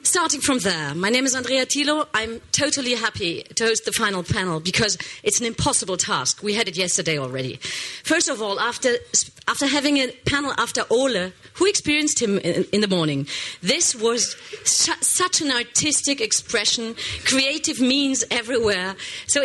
Starting from there, my name is Andrea, Thilo. I'm totally happy to host the final panel because it's an impossible task. We had it yesterday already. First of all, after having a panel after Ole, who experienced him in the morning, this was such an artistic expression, creative means everywhere. So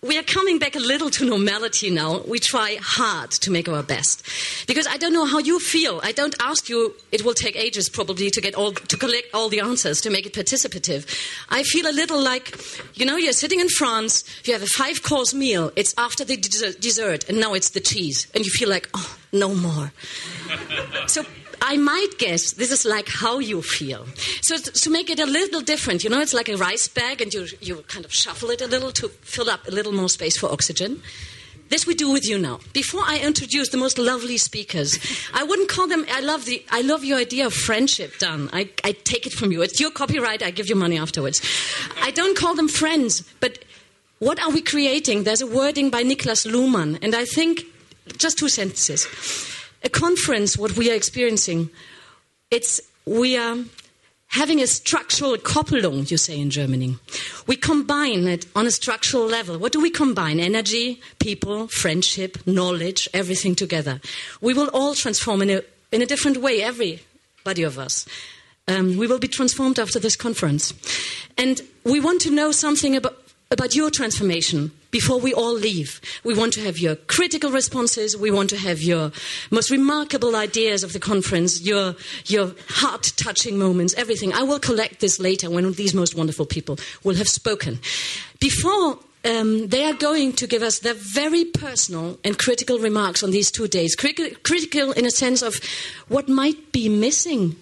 we are coming back a little to normality now. We try hard to make our best. Because I don't know how you feel. I don't ask you, it will take ages probably to collect all the answers, to make it participative. I feel a little like, you're sitting in France, you have a 5-course meal, it's after the dessert, and now it's the cheese. And you feel like, oh, no more. So I might guess this is like how you feel. So to make it a little different, it's like a rice bag and you kind of shuffle it a little to fill up a little more space for oxygen. This we do with you now. Before I introduce the most lovely speakers, I wouldn't call them, I love your idea of friendship, Dan. I take it from you. It's your copyright, I give you money afterwards. I don't call them friends, but what are we creating? There's a wording by Niklas Luhmann, and I think, just 2 sentences. A conference, what we are experiencing, we are having a structural Koppelung, you say in Germany. We combine it on a structural level. What do we combine? Energy, people, friendship, knowledge, everything together. We will all transform in a different way, everybody of us. We will be transformed after this conference. And we want to know something about your transformation before we all leave. We want to have your critical responses. We want to have your most remarkable ideas of the conference, your heart-touching moments, everything. I will collect this later when these most wonderful people will have spoken. Before they are going to give us their very personal and critical remarks on these 2 days. Critical in a sense of what might be missing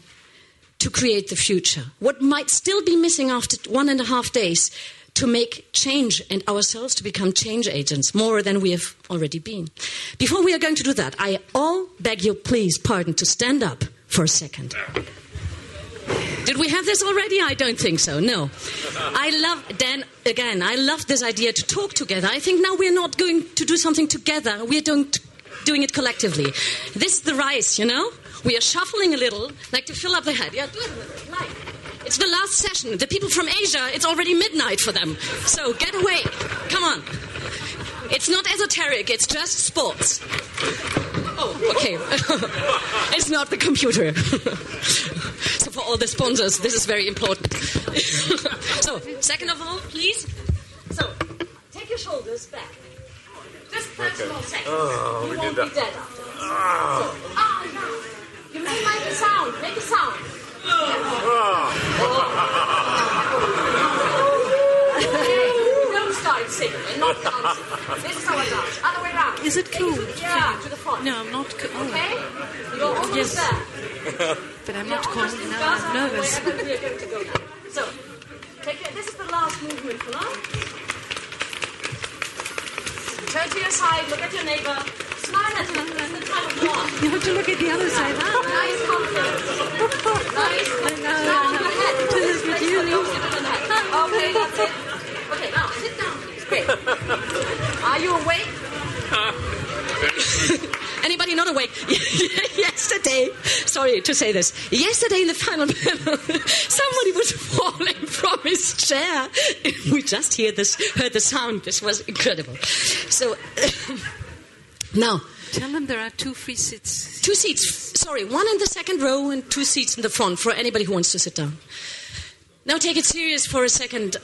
to create the future. What might still be missing after 1.5 days to make change and ourselves to become change agents, more than we have already been. Before we are going to do that, I all beg you, please, pardon, to stand up for a second. Did we have this already? I don't think so, no. I love this idea to talk together. I think now we're not going to do something together, we're doing it collectively. This is the rice, We are shuffling a little, like to fill up the head. Yeah, do it a little, like. It's the last session. The people from Asia, it's already midnight for them. So get away. Come on. It's not esoteric. It's just sports. Oh, okay. It's not the computer. So for all the sponsors, this is very important. So, second of all, please. So, take your shoulders back. Just 30 more seconds. Oh, you won't be dead after this. No. You may make a sound. Make a sound. Okay, don't start singing and not dancing. This is our dance. Other way around. Is it cool? Yeah, to the front. No, I'm not cool. Okay? You're almost there. But I'm not cool. No, I'm nervous. We are going to go now. So, this is the last movement for now. Turn to your side, look at your neighbor. Smile at him. That's the time of war. You have to look at the other side. Nice confidence. Nice. Now on your head. Okay, that's it. Okay, now sit down, please. Great. Are you awake? Anybody not awake? Yesterday, sorry to say this, yesterday in the final panel, somebody was falling from his chair. We just heard the sound. This was incredible. So, now. Tell them there are 2 free seats. 2 seats. Sorry, 1 in the second row and 2 seats in the front for anybody who wants to sit down. Now take it serious for a second.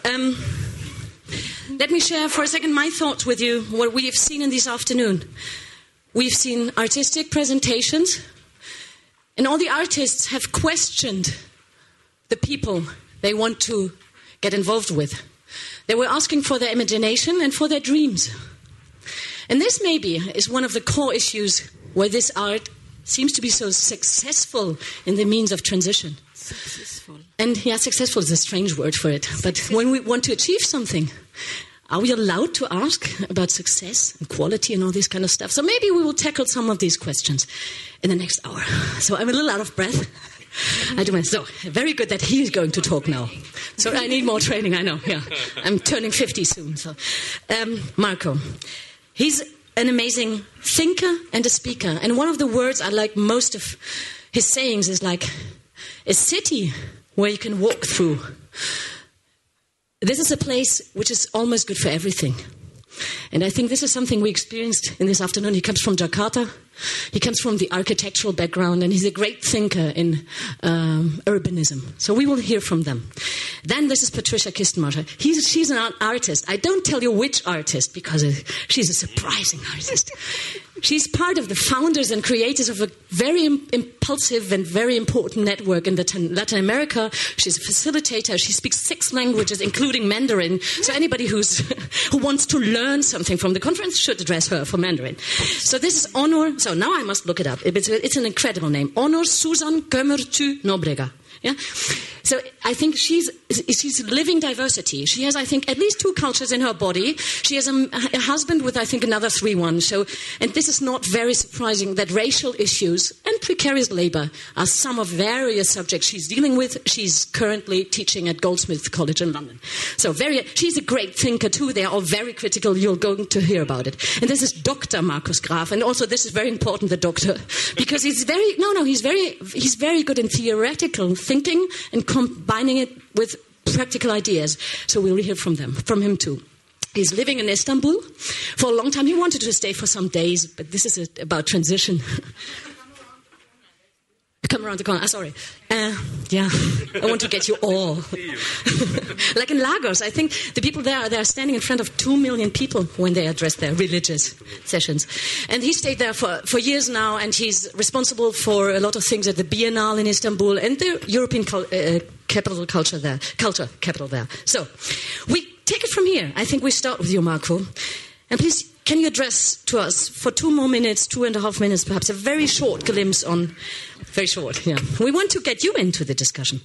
Let me share for a second my thoughts with you, what we have seen in this afternoon. We've seen artistic presentations, and all the artists have questioned the people they want to get involved with. They were asking for their imagination and for their dreams. And this maybe is one of the core issues where this art seems to be so successful in the means of transition. Successful. And successful is a strange word for it. But when we want to achieve something, are we allowed to ask about success and quality and all this kind of stuff? So maybe we will tackle some of these questions in the next hour. So I'm a little out of breath. So very good that he's going to talk now. So I need more training, I know. Yeah, I'm turning 50 soon. So, Marco, he's an amazing thinker and a speaker. And one of the words I like most of his sayings is like, a city where you can walk through. This is a place which is almost good for everything. And I think this is something we experienced in this afternoon. He comes from Jakarta. He comes from the architectural background, and he's a great thinker in urbanism. So we will hear from them. Then this is Patricia Kistenmacher. She's an artist. I don't tell you which artist, because she's a surprising artist. She's part of the founders and creators of a very impulsive and very important network in Latin America. She's a facilitator. She speaks 6 languages, including Mandarin. So anybody who wants to learn something from the conference should address her for Mandarin. So this is Onur. So now I must look it up. It's an incredible name. Onur Suzan Kömürcü Nobrega. Yeah. So I think she's living diversity. She has, I think, at least 2 cultures in her body. She has a husband with, I think, another 3 ones. So, and this is not very surprising that racial issues and precarious labor are some of various subjects she's dealing with. She's currently teaching at Goldsmiths College in London. So she's a great thinker too. They are all very critical. You're going to hear about it. And this is Dr. Markus Graf. And also this is very important, the doctor, because he's very good in theoretical thinking and combining it with practical ideas. So we'll hear from him too. He's living in Istanbul for a long time. He wanted to stay for some days, but this is about transition. Come around the corner. Sorry. Yeah, I want to get you all. Like in Lagos, I think the people there are standing in front of 2 million people when they address their religious sessions. And he stayed there for years now, and he's responsible for a lot of things at the Biennale in Istanbul and the European culture capital there. So we take it from here. I think we start with you, Marco. And please, can you address to us for 2 more minutes, 2.5 minutes, perhaps a very short glimpse on... Very short, yeah. We want to get you into the discussion.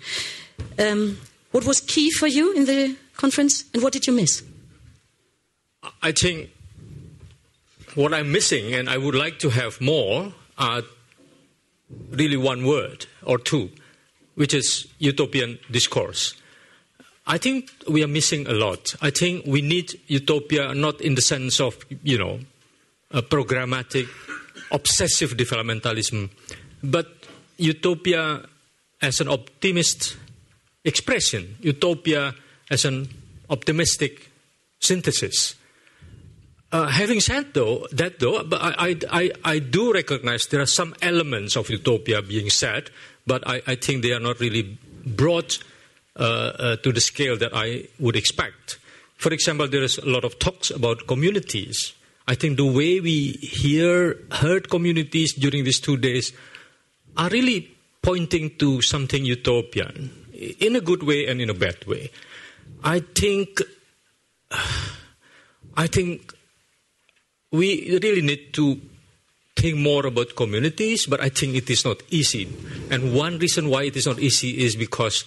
What was key for you in the conference, and what did you miss? I think what I'm missing, and I would like to have more, are really 1 word or 2, which is utopian discourse. I think we are missing a lot. I think we need utopia not in the sense of, a programmatic, obsessive developmentalism, but utopia as an optimist expression, utopia as an optimistic synthesis. Having said that, but I do recognize there are some elements of utopia being said, but I think they are not really brought to the scale that I would expect. For example, there is a lot of talks about communities. I think the way we heard communities during these 2 days are really pointing to something utopian, in a good way and in a bad way. I think we really need to think more about communities, but I think it is not easy. And one reason why it is not easy is because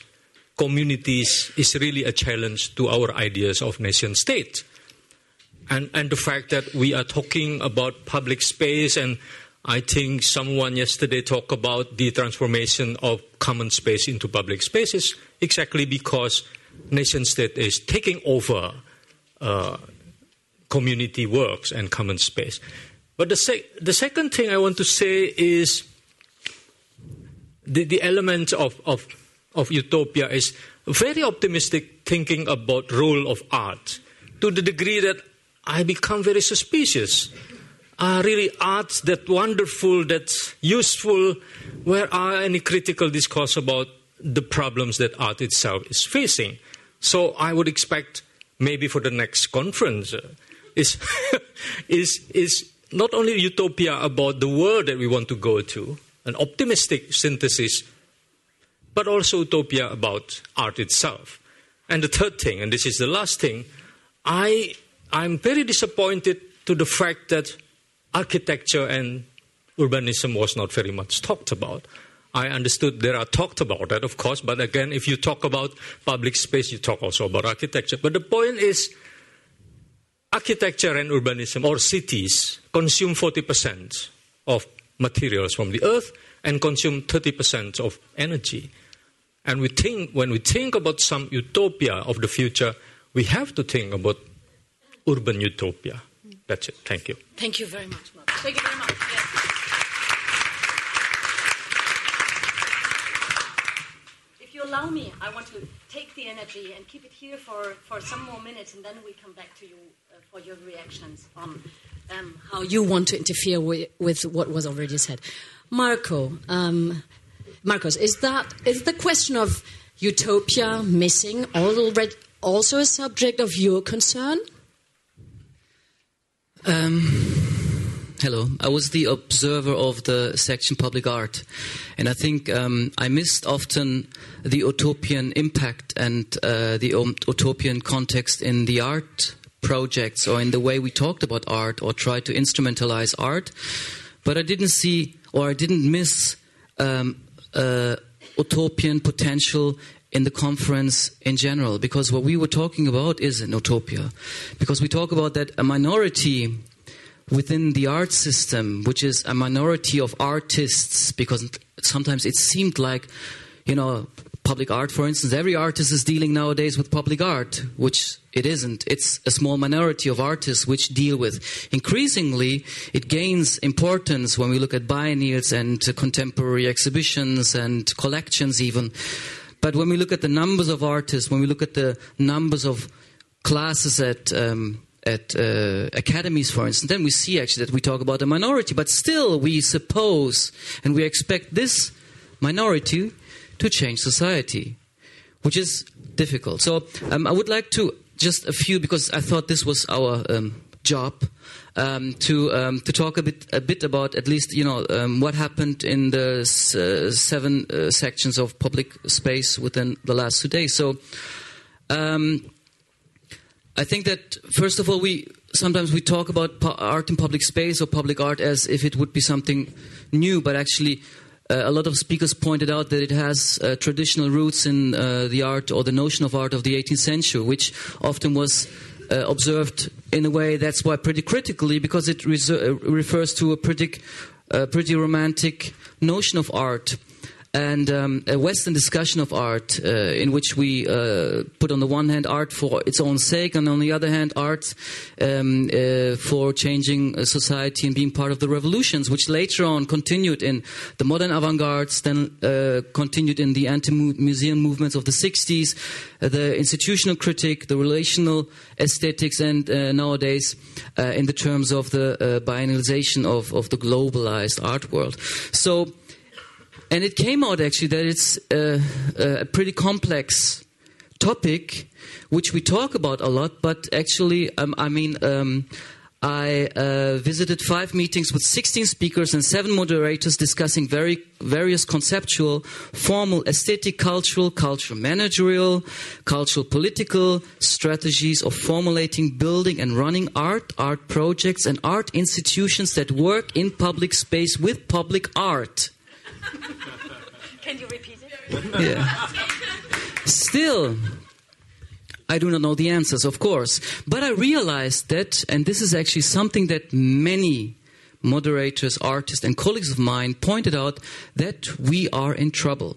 communities is really a challenge to our ideas of nation state. And the fact that we are talking about public space, and I think someone yesterday talked about the transformation of common space into public spaces, exactly because nation state is taking over community works and common space. But the second thing I want to say is the element of utopia is very optimistic thinking about role of art, to the degree that I become very suspicious. Are really arts that wonderful, that's useful? Where are any critical discourse about the problems that art itself is facing? So I would expect maybe for the next conference is not only utopia about the world that we want to go to, an optimistic synthesis, but also utopia about art itself. And the third thing, and this is the last thing, I'm very disappointed to the fact that architecture and urbanism was not very much talked about. I understood there are talked about that, of course, but again, if you talk about public space, you talk also about architecture. But the point is, architecture and urbanism, or cities, consume 40% of materials from the earth and consume 30% of energy. And when we think about some utopia of the future, we have to think about urban utopia. That's it. Thank you. Thank you very much, Mark. Thank you very much. Yes. you allow me, I want to take the energy and keep it here for some more minutes, and then we come back to you for your reactions on how you want to interfere with what was already said. Marcos, is the question of utopia missing already also a subject of your concern? Hello. I was the observer of the section Public Art, and I think I missed often the utopian impact and the utopian context in the art projects or in the way we talked about art or tried to instrumentalize art. But I didn't see or I didn't miss utopian potential in the conference in general, because what we were talking about is an utopia. Because we talk about that a minority within the art system, which is a minority of artists, because sometimes it seemed like, public art, for instance, every artist is dealing nowadays with public art, which it isn't. It's a small minority of artists which deal with. Increasingly, it gains importance when we look at biennials and contemporary exhibitions and collections even. But when we look at the numbers of artists, when we look at the numbers of classes at academies, for instance, then we see actually that we talk about a minority. But still, we suppose and we expect this minority to change society, which is difficult. So I would like to just a few, because I thought this was our job, to talk a bit about at least what happened in the 7 sections of public space within the last 2 days. So I think that first of all, sometimes we talk about art in public space or public art as if it would be something new, but actually a lot of speakers pointed out that it has traditional roots in the art or the notion of art of the 18th century, which often was observed in a way that's why pretty critically, because it refers to a pretty romantic notion of art and a Western discussion of art in which we put on the one hand art for its own sake and on the other hand art for changing society and being part of the revolutions, which later on continued in the modern avant-gardes, then continued in the anti-museum movements of the 60s, the institutional critique, the relational aesthetics, and nowadays in the terms of the biennialization of the globalized art world. So, and it came out actually that it's a pretty complex topic, which we talk about a lot, but actually, I visited 5 meetings with 16 speakers and 7 moderators discussing various conceptual, formal, aesthetic, cultural managerial, cultural political strategies of formulating, building and running art projects and art institutions that work in public space with public art. Can you repeat it? Yeah. Still, I do not know the answers, of course. But I realized that, and this is actually something that many moderators, artists, and colleagues of mine pointed out, that we are in trouble.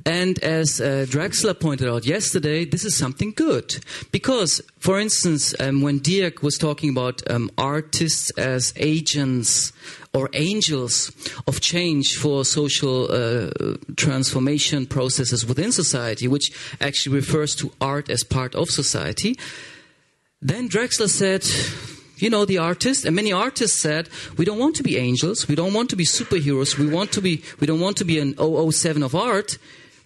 And as Drexler pointed out yesterday, this is something good. Because, for instance, when Dirk was talking about artists as agents or angels of change for social transformation processes within society, which actually refers to art as part of society, then Drexler said, the artist, and many artists said, we don't want to be angels, we don't want to be superheroes, we don't want to be an 007 of art,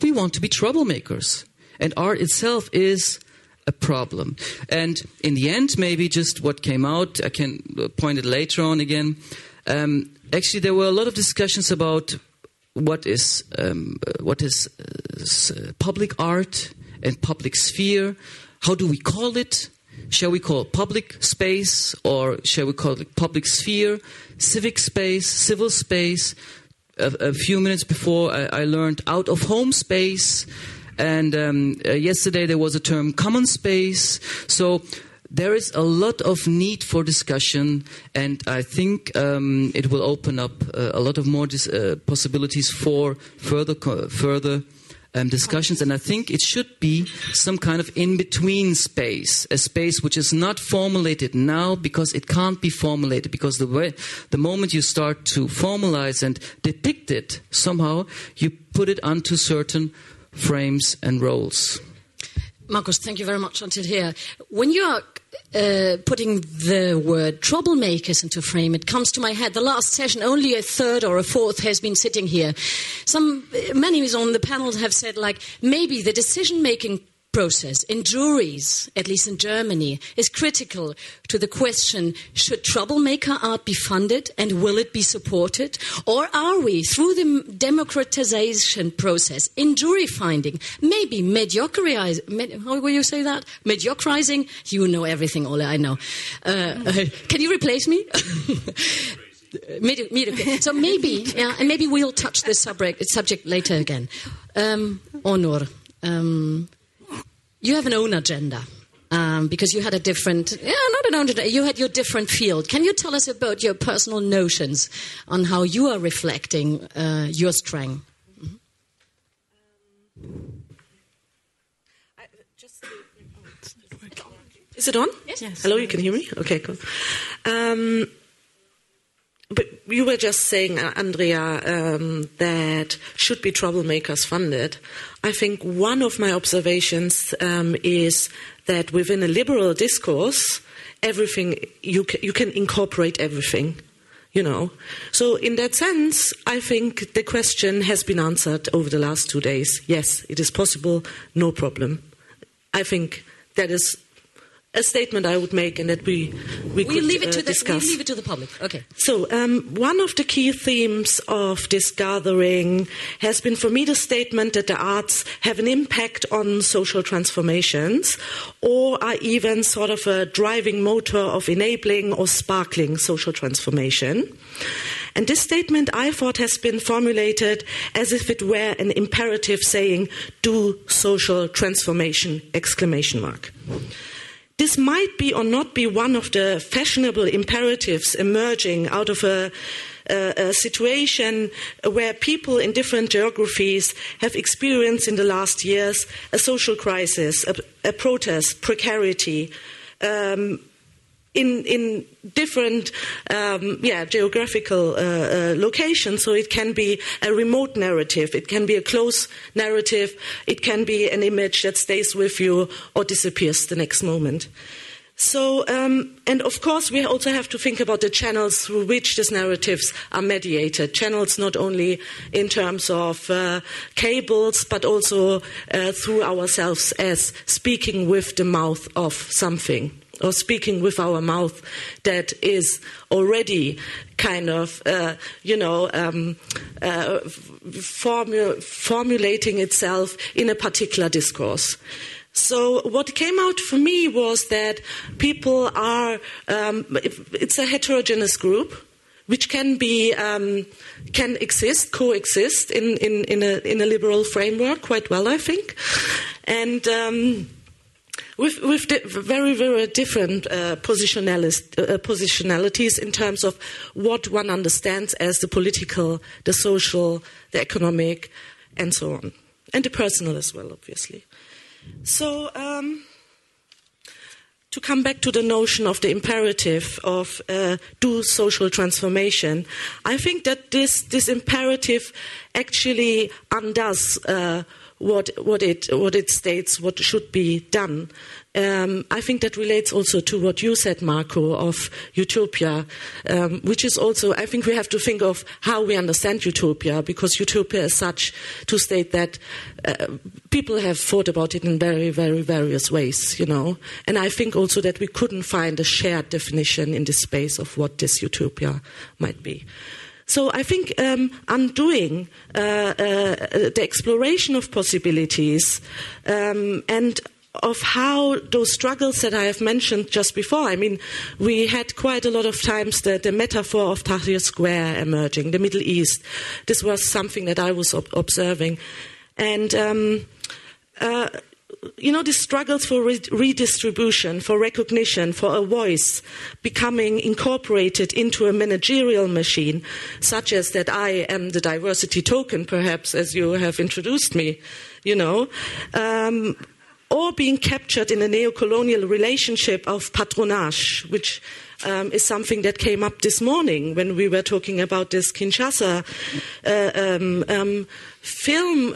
we want to be troublemakers. And art itself is a problem. And in the end, maybe just what came out, I can point it later on again. Actually, there were a lot of discussions about what is public art and public sphere. How do we call it? Shall we call it public space, or shall we call it public sphere, civic space, civil space? A few minutes before, I learned out-of-home space, and yesterday there was a term common space. So there is a lot of need for discussion, and I think it will open up a lot of more possibilities for further discussions. And I think it should be some kind of in-between space, a space which is not formulated now because it can't be formulated, because the moment you start to formalize and depict it somehow, you put it onto certain frames and roles. Markus, thank you very much until here. When you are putting the word troublemakers into frame, it comes to my head. The last session, only a third or a fourth has been sitting here. Many on the panel have said, like, maybe the decision-making process in juries, at least in Germany, is critical to the question, should troublemaker art be funded and will it be supported? Or are we, through the democratization process in jury finding, maybe how will you say that? Mediocrizing? You know everything, Ole, I know. Can you replace me? So maybe, and maybe we'll touch this subject later again. Onur, you have an own agenda, because you had a different, not an own agenda, you had your different field. Can you tell us about your personal notions on how you are reflecting your strength? Is it on? Yes. Hello, you can hear me? Okay, cool. But you were just saying, Andrea, that should be troublemakers funded. I think one of my observations is that within a liberal discourse, everything you can incorporate everything, you know. So in that sense, I think the question has been answered over the last 2 days. Yes, it is possible, no problem. I think that is a statement I would make, and that we could discuss. We leave it to the public. Okay. So one of the key themes of this gathering has been, for me, the statement that the arts have an impact on social transformations, or are even sort of a driving motor of enabling or sparkling social transformation. And this statement, I thought, has been formulated as if it were an imperative saying, do social transformation, ! This might be or not be one of the fashionable imperatives emerging out of a situation where people in different geographies have experienced in the last years a social crisis, a protest, precarity, in different geographical locations. So it can be a remote narrative, it can be a close narrative, it can be an image that stays with you or disappears the next moment. So, and of course we also have to think about the channels through which these narratives are mediated. Channels not only in terms of cables, but also through ourselves as speaking with the mouth of something, or speaking with our mouth that is already kind of, formulating itself in a particular discourse. So what came out for me was that people are, it's a heterogeneous group, which can be, coexist in a liberal framework quite well, I think. And, with very, very different positionalities in terms of what one understands as the political, the social, the economic, and so on. And the personal as well, obviously. So, to come back to the notion of the imperative of do social transformation, I think that this imperative actually undoes what it states, what should be done. I think that relates also to what you said, Marco, of utopia, which is also, I think we have to think of how we understand utopia, because utopia is such to state that people have thought about it in very, very various ways, you know. And I think also that we couldn't find a shared definition in this space of what this utopia might be. So I think undoing the exploration of possibilities and of how those struggles that I have mentioned just before, I mean, we had quite a lot of times the metaphor of Tahrir Square emerging, the Middle East. This was something that I was observing. And the struggles for redistribution, for recognition, for a voice becoming incorporated into a managerial machine, such as that I am the diversity token, perhaps, as you have introduced me, you know, or being captured in a neo-colonial relationship of patronage, which is something that came up this morning when we were talking about this Kinshasa film.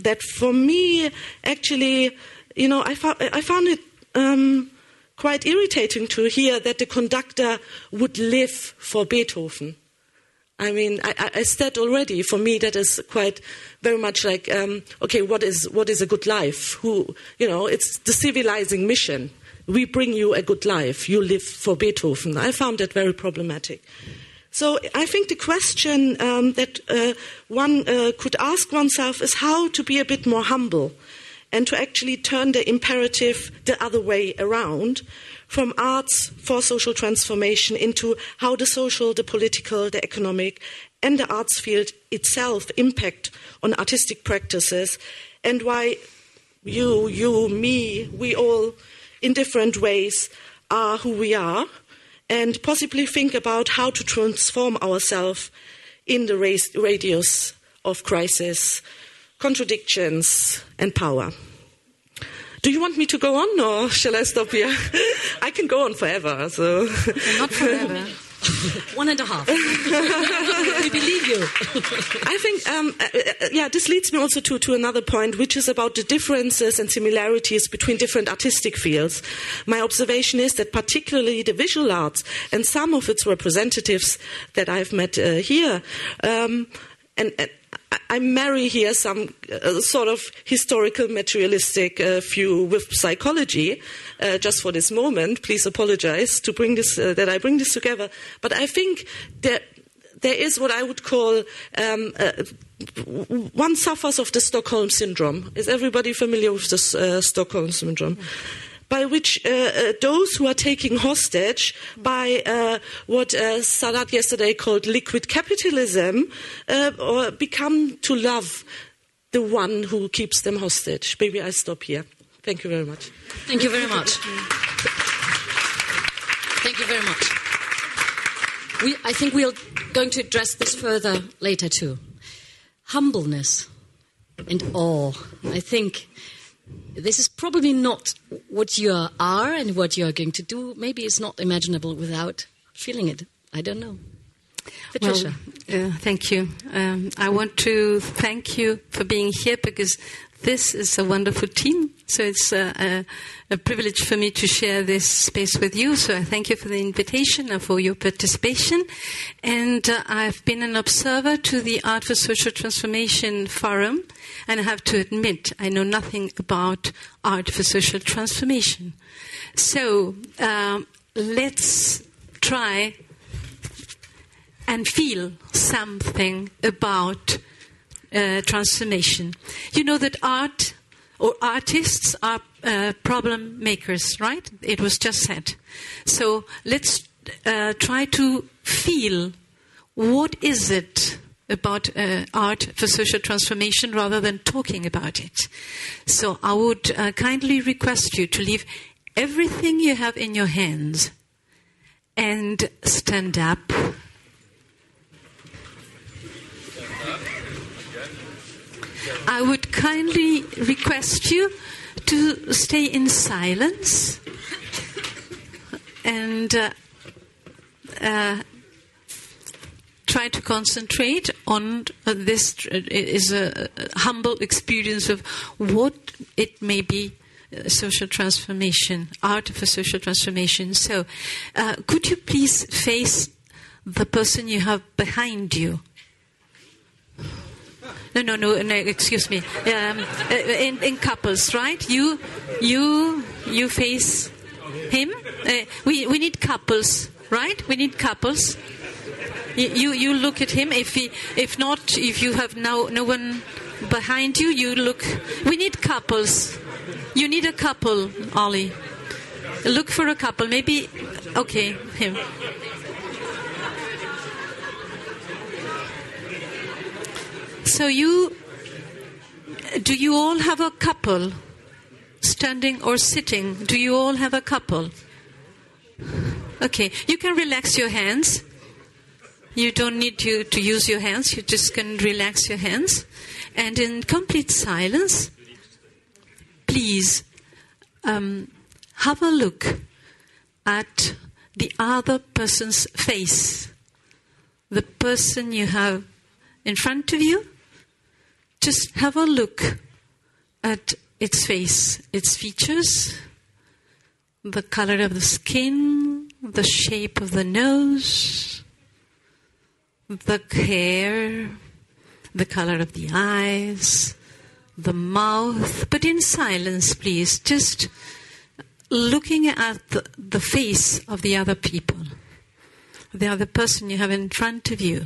That for me, actually, I found it quite irritating to hear that the conductor would live for Beethoven. I mean, I said already, for me that is quite very much like, okay, what is a good life? It's the civilizing mission. We bring you a good life. You live for Beethoven. I found that very problematic. So I think the question that one could ask oneself is how to be a bit more humble and to actually turn the imperative the other way around, from arts for social transformation into how the social, the political, the economic, and the arts field itself impact on artistic practices, and why you, me, we all, in different ways, are who we are, and possibly think about how to transform ourselves in the radius of crisis, contradictions, and power. Do you want me to go on, or shall I stop here? I can go on forever. So. Not forever. 1.5. We believe you. I think, this leads me also to another point, which is about the differences and similarities between different artistic fields. My observation is that particularly the visual arts and some of its representatives that I've met here, and I marry here some sort of historical materialistic view with psychology, just for this moment. Please apologize to bring this that I bring this together. But I think that there is what I would call one suffers of the Stockholm syndrome. Is everybody familiar with the Stockholm syndrome? By which those who are taking hostage by what Sadat yesterday called liquid capitalism or become to love the one who keeps them hostage. Maybe I stop here. Thank you very much. Thank you very much. Thank you very much. I think we're going to address this further later too. Humbleness and awe. I think this is probably not what you are and what you are going to do. Maybe it's not imaginable without feeling it. I don't know. Patricia. Well, thank you. I want to thank you for being here because this is a wonderful team. So it's a privilege for me to share this space with you. So I thank you for the invitation and for your participation. And I've been an observer to the Art for Social Transformation Forum. And I have to admit, I know nothing about art for social transformation. So let's try and feel something about transformation. You know that art or artists are problem makers, right? It was just said. So let's try to feel what is it about art for social transformation rather than talking about it. So I would kindly request you to leave everything you have in your hands and stand up. I would kindly request you to stay in silence and try to concentrate on this is a humble experience of what it may be social transformation, art for social transformation. So could you please face the person you have behind you? No, excuse me. In couples, right? You face him. We need couples, right? We need couples. You look at him. If you have no one behind you, you look. We need couples. You need a couple, Ollie. Look for a couple. Maybe, okay, him. So do you all have a couple? Standing or sitting? Do you all have a couple? Okay, you can relax your hands. You don't need to use your hands. You just can relax your hands. And in complete silence, please have a look at the other person's face. The person you have in front of you, just have a look at its face, its features, the color of the skin, the shape of the nose, the hair, the color of the eyes, the mouth, but in silence, please, just looking at the face of the other people, the other person you have in front of you.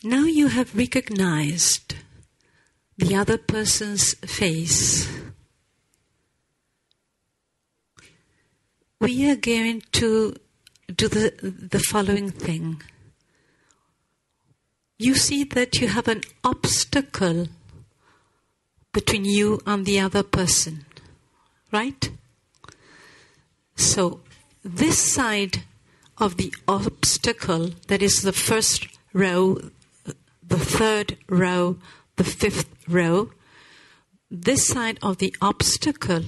Now you have recognized the other person's face. We are going to do the following thing. You see that you have an obstacle between you and the other person, right? So this side of the obstacle, that is the first row, the third row, the fifth row, this side of the obstacle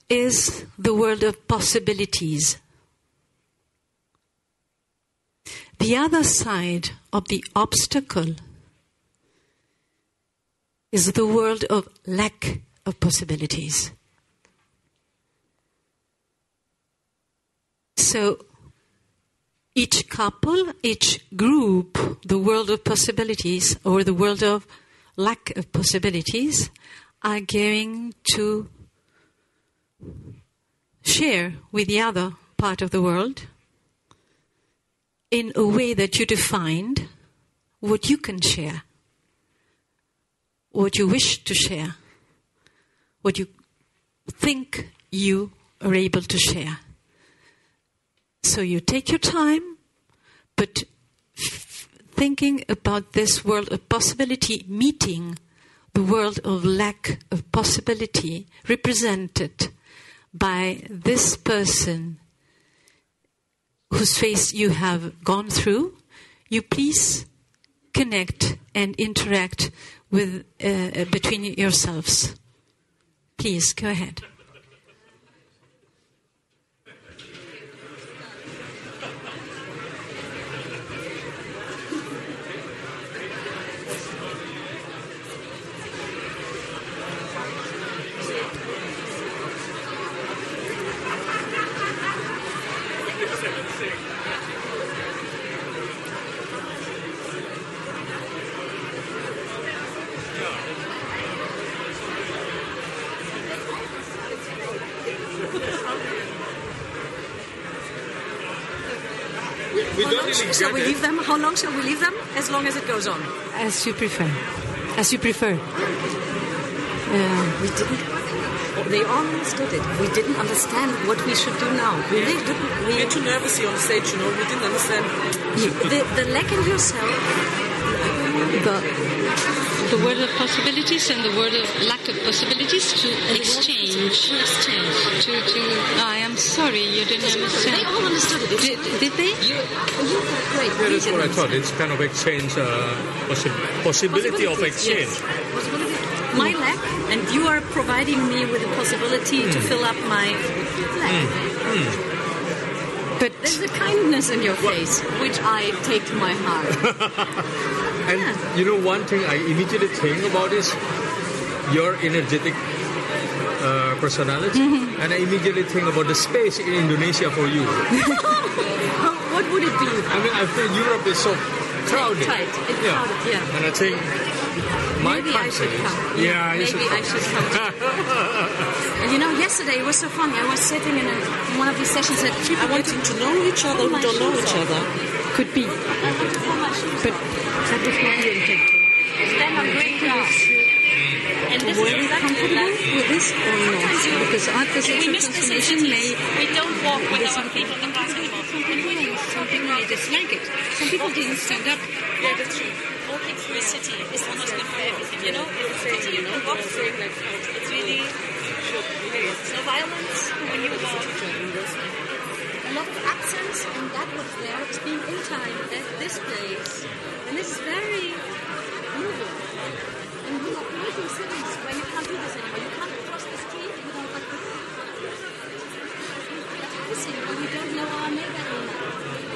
is the world of possibilities. The other side of the obstacle is the world of lack of possibilities. So each couple, each group, the world of possibilities or the world of lack of possibilities are going to share with the other part of the world in a way that you defined what you can share, what you wish to share, what you think you are able to share. So you take your time, but thinking about this world of possibility meeting the world of lack of possibility represented by this person whose face you have gone through, you please connect and interact with between yourselves. Please, go ahead. Shall we leave them? How long shall we leave them? As long as it goes on. As you prefer. As you prefer. We didn't. They all understood it. We didn't understand what we should do now. Really didn't. We're too nervous here on stage, you know. We didn't understand. The lack in yourself. The world of possibilities and the world of lack of possibilities to exchange. I am sorry, you didn't understand. They all understood it. Did they? Great. Yeah, that's what I thought. It's kind of exchange, possibility of exchange. Yes. My lack, and you are providing me with a possibility to fill up my lack. But there's a kindness in your face, which I take to my heart. And you know, one thing I immediately think about is your energetic personality, and I immediately think about the space in Indonesia for you. What would it be? I mean, I feel Europe is so crowded. Tight. It's crowded, yeah. And I think my maybe country. I should come. You know, yesterday it was so funny. I was sitting in one of these sessions that people wanting to know each other who don't know each other. Could be. But that was my intention. Stand on great grass. And this is exactly comfortable with this or not? Because art for social transformation we don't walk with our feet on the grass anymore. some people may dislike it. Some people didn't stand up. Yeah, that's true. Walking through a city is almost good for everything, you know? It's a city you can walk through. It's really... There's no violence when you walk. A lot of absence, and that what's there is being in time at this place. And this is very moving. And we are creating cities where you can't do this anymore. You can't cross the street without like the... That's missing when we don't know our neighbor anymore.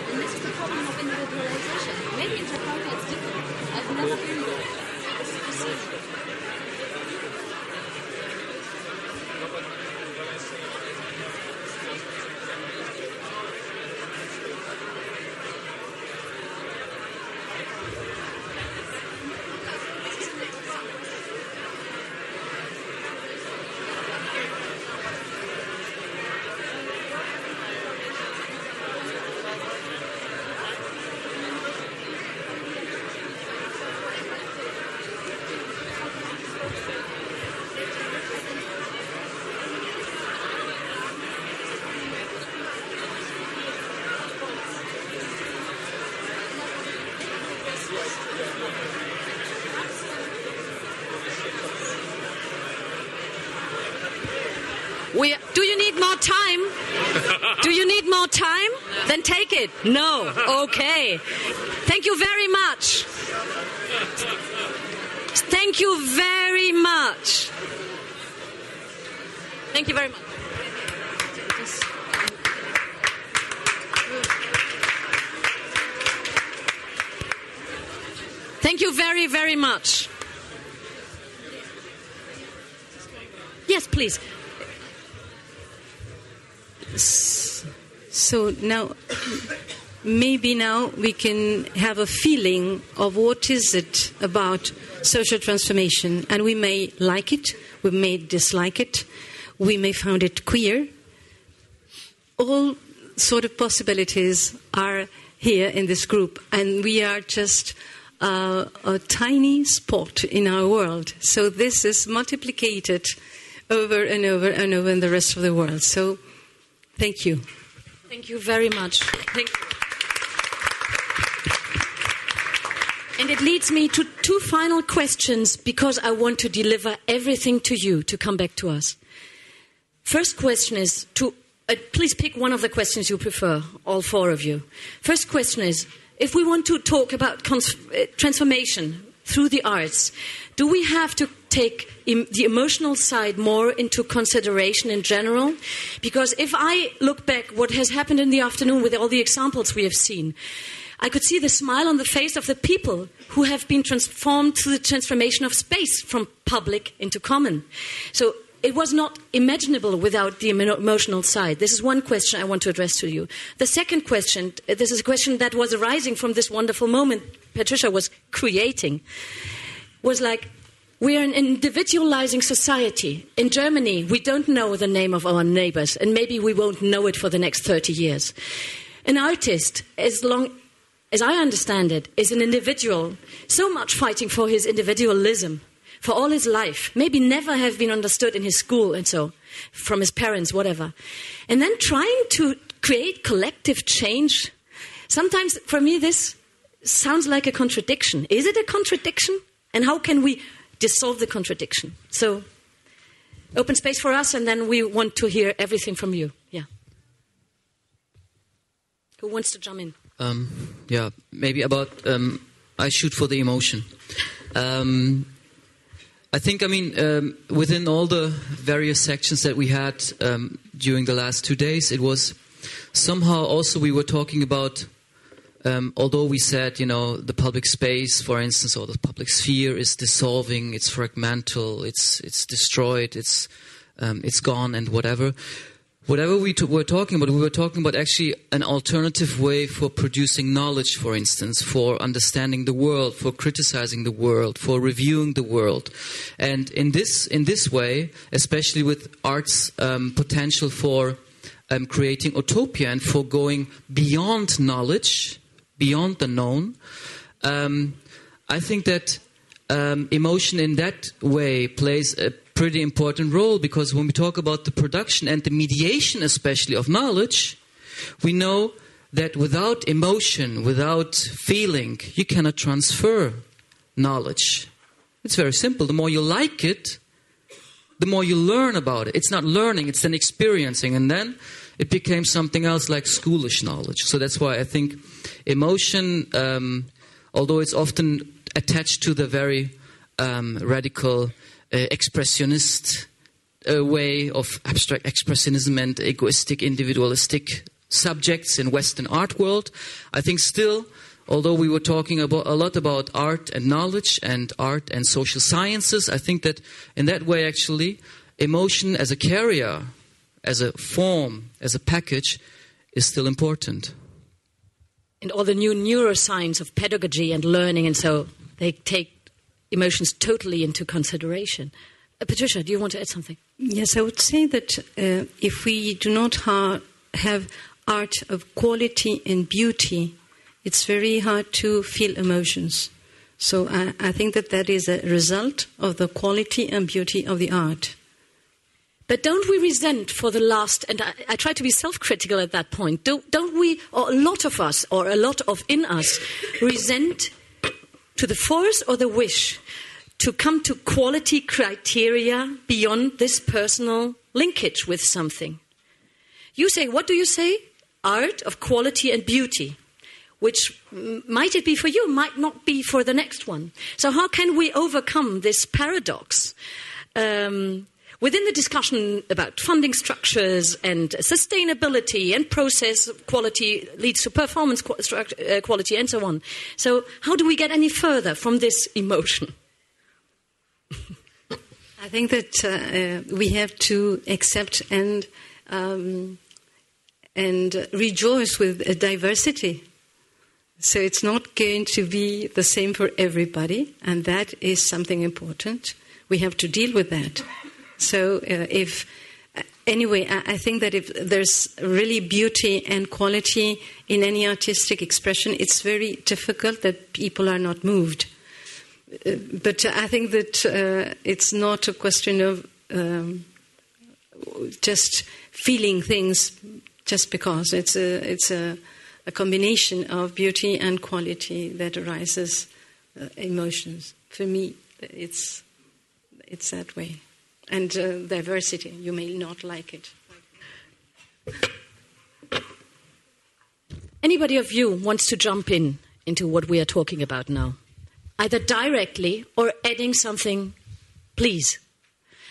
And this is the problem of individualization. Maybe in Jakarta it's different. I've never been there. This is the city. Do you need more time? Do you need more time? Then take it. No. Okay. Thank you very much. Thank you very much. Thank you very much. Thank you very, very much. Yes, please. So now, maybe now we can have a feeling of what is it about social transformation, and we may like it, we may dislike it, we may find it queer. All sort of possibilities are here in this group, and we are just a tiny spot in our world. So this is multiplicated over and over and over in the rest of the world. So thank you. Thank you very much. Thank you. And it leads me to two final questions, because I want to deliver everything to you to come back to us. First question is to, please pick one of the questions you prefer, all four of you. First question is, if we want to talk about transformation through the arts, do we have to take the emotional side more into consideration in general? Because if I look back what has happened in the afternoon with all the examples we have seen, I could see the smile on the face of the people who have been transformed through the transformation of space from public into common. So it was not imaginable without the emotional side. This is one question I want to address to you. The second question, this is a question that was arising from this wonderful moment Patricia was creating, was like, we are an individualizing society. In Germany, we don't know the name of our neighbors, and maybe we won't know it for the next 30 years. An artist, as long as I understand it, is an individual, so much fighting for his individualism, for all his life, maybe never have been understood in his school and so, from his parents, whatever. And then trying to create collective change. Sometimes, for me, this sounds like a contradiction. Is it a contradiction? And how can we dissolve the contradiction? So, open space for us, and then we want to hear everything from you. Yeah. Who wants to jump in? Yeah, maybe about I shoot for the emotion. I think, within all the various sections that we had during the last 2 days, it was somehow also we were talking about, although we said, the public space, for instance, or the public sphere is dissolving, it's fragmental, it's destroyed, it's gone, and whatever. Whatever we were talking about actually an alternative way for producing knowledge, for instance, for understanding the world, for criticizing the world, for reviewing the world. And in this way, especially with art's potential for creating utopia and for going beyond knowledge, beyond the known, I think that emotion in that way plays a pretty important role, because when we talk about the production and the mediation especially of knowledge, we know that without emotion, without feeling, you cannot transfer knowledge. It's very simple. The more you like it, the more you learn about it. It's not learning, it's then experiencing. And then it became something else like schoolish knowledge. So that's why I think emotion, although it's often attached to the very radical expressionist way of abstract expressionism and egoistic, individualistic subjects in Western art world, I think still, although we were talking a lot about art and knowledge and art and social sciences, I think that in that way actually emotion as a carrier, as a form, as a package is still important. And all the new neuroscience of pedagogy and learning, and so they take emotions totally into consideration. Patricia, do you want to add something? Yes, I would say that if we do not have art of quality and beauty, it's very hard to feel emotions. So I think that is a result of the quality and beauty of the art. But don't we resent for the last, and I try to be self-critical at that point, don't we, or a lot of us, or a lot of in us, resent to the force or the wish to come to quality criteria beyond this personal linkage with something? You say, what do you say? Art of quality and beauty, which might it be for you, might not be for the next one. So how can we overcome this paradox within the discussion about funding structures and sustainability and process quality leads to performance quality and so on? So how do we get any further from this emotion? I think that we have to accept and rejoice with diversity. So it's not going to be the same for everybody, and that is something important. We have to deal with that. So I think that if there's really beauty and quality in any artistic expression, it's very difficult that people are not moved. But I think that it's not a question of just feeling things just because. It's a combination of beauty and quality that arises emotions. For me, it's that way. And diversity, you may not like it. Anybody of you wants to jump into what we are talking about now? Either directly or adding something, please.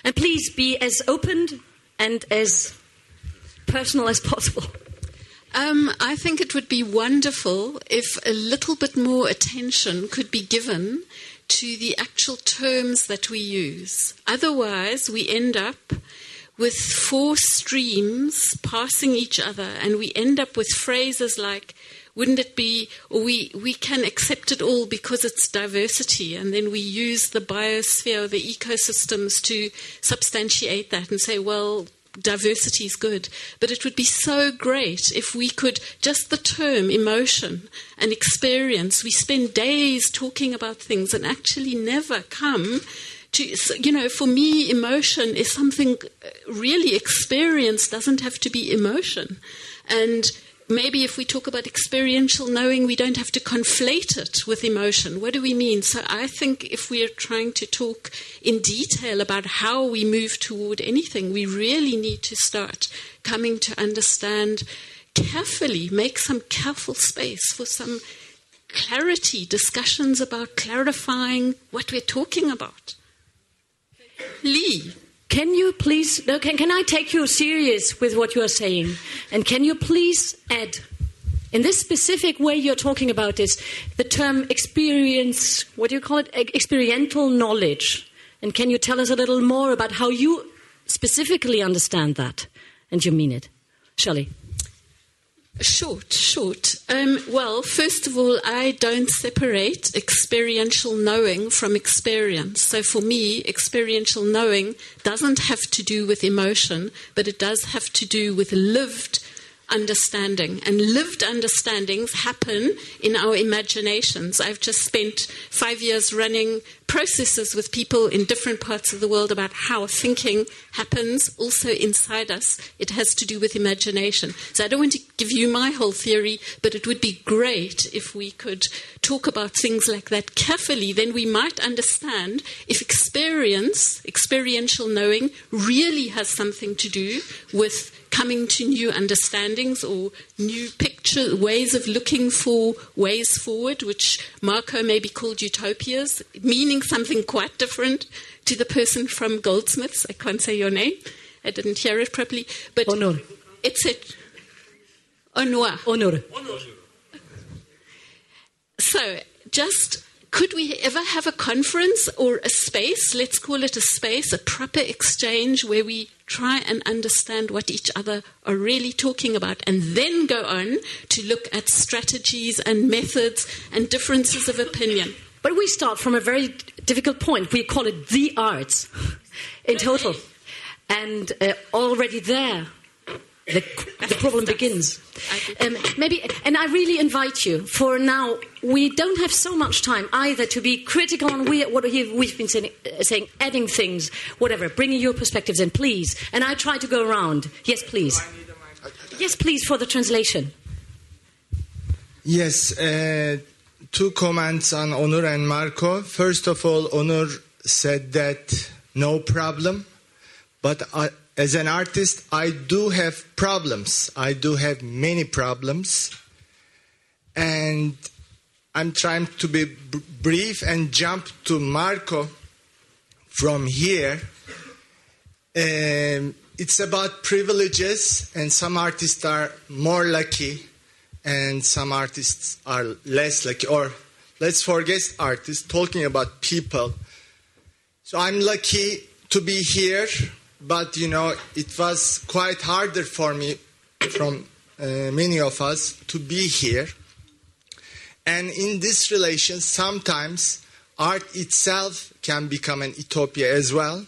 And please be as open and as personal as possible. I think it would be wonderful if a little bit more attention could be given to the actual terms that we use. Otherwise, we end up with four streams passing each other, and we end up with phrases like, wouldn't it be, or we can accept it all because it's diversity, and then we use the biosphere, the ecosystems to substantiate that and say, well, diversity is good. But it would be so great if we could, just the term emotion and experience, we spend days talking about things and actually never come to, for me, emotion is something really experienced, doesn't have to be emotion. And maybe if we talk about experiential knowing, we don't have to conflate it with emotion. What do we mean? So I think if we are trying to talk in detail about how we move toward anything, we really need to start coming to understand carefully, make some careful space for some clarity, discussions about clarifying what we're talking about. Lee. Can you please, can I take you serious with what you are saying? And can you please add, in this specific way you're talking about this, the term experience, what do you call it? Experiential knowledge. And can you tell us a little more about how you specifically understand that and you mean it? Shelley. Short. Well, first of all, I don't separate experiential knowing from experience. So for me, experiential knowing doesn't have to do with emotion, but it does have to do with lived understanding, and lived understandings happen in our imaginations. I've just spent 5 years running processes with people in different parts of the world about how thinking happens also inside us. It has to do with imagination. So I don't want to give you my whole theory, but it would be great if we could talk about things like that carefully. Then we might understand if experiential knowing really has something to do with coming to new understandings or new picture, ways of looking for ways forward, which Marco maybe called utopias, meaning something quite different to the person from Goldsmiths. I can't say your name. I didn't hear it properly. But Onur. It's it. Onur. So, could we ever have a conference or a space, let's call it a space, a proper exchange where we try and understand what each other are really talking about, and then go on to look at strategies and methods and differences of opinion? But we start from a very difficult point. We call it the arts in total. And already there, the problem begins. And I really invite you, for now, we don't have so much time either to be critical on what we've been saying, adding things, whatever, bringing your perspectives in, please. And I try to go around. Yes, please. Yes, please, for the translation. Yes, two comments on Onur and Marco. First of all, Onur said that no problem, but as an artist, I do have problems. I do have many problems. And I'm trying to be brief and jump to Marco from here. It's about privileges, and some artists are more lucky and some artists are less lucky. Or let's forget artists, talking about people. So I'm lucky to be here. But, it was quite harder for me, from many of us, to be here. And in this relation, sometimes art itself can become an utopia as well.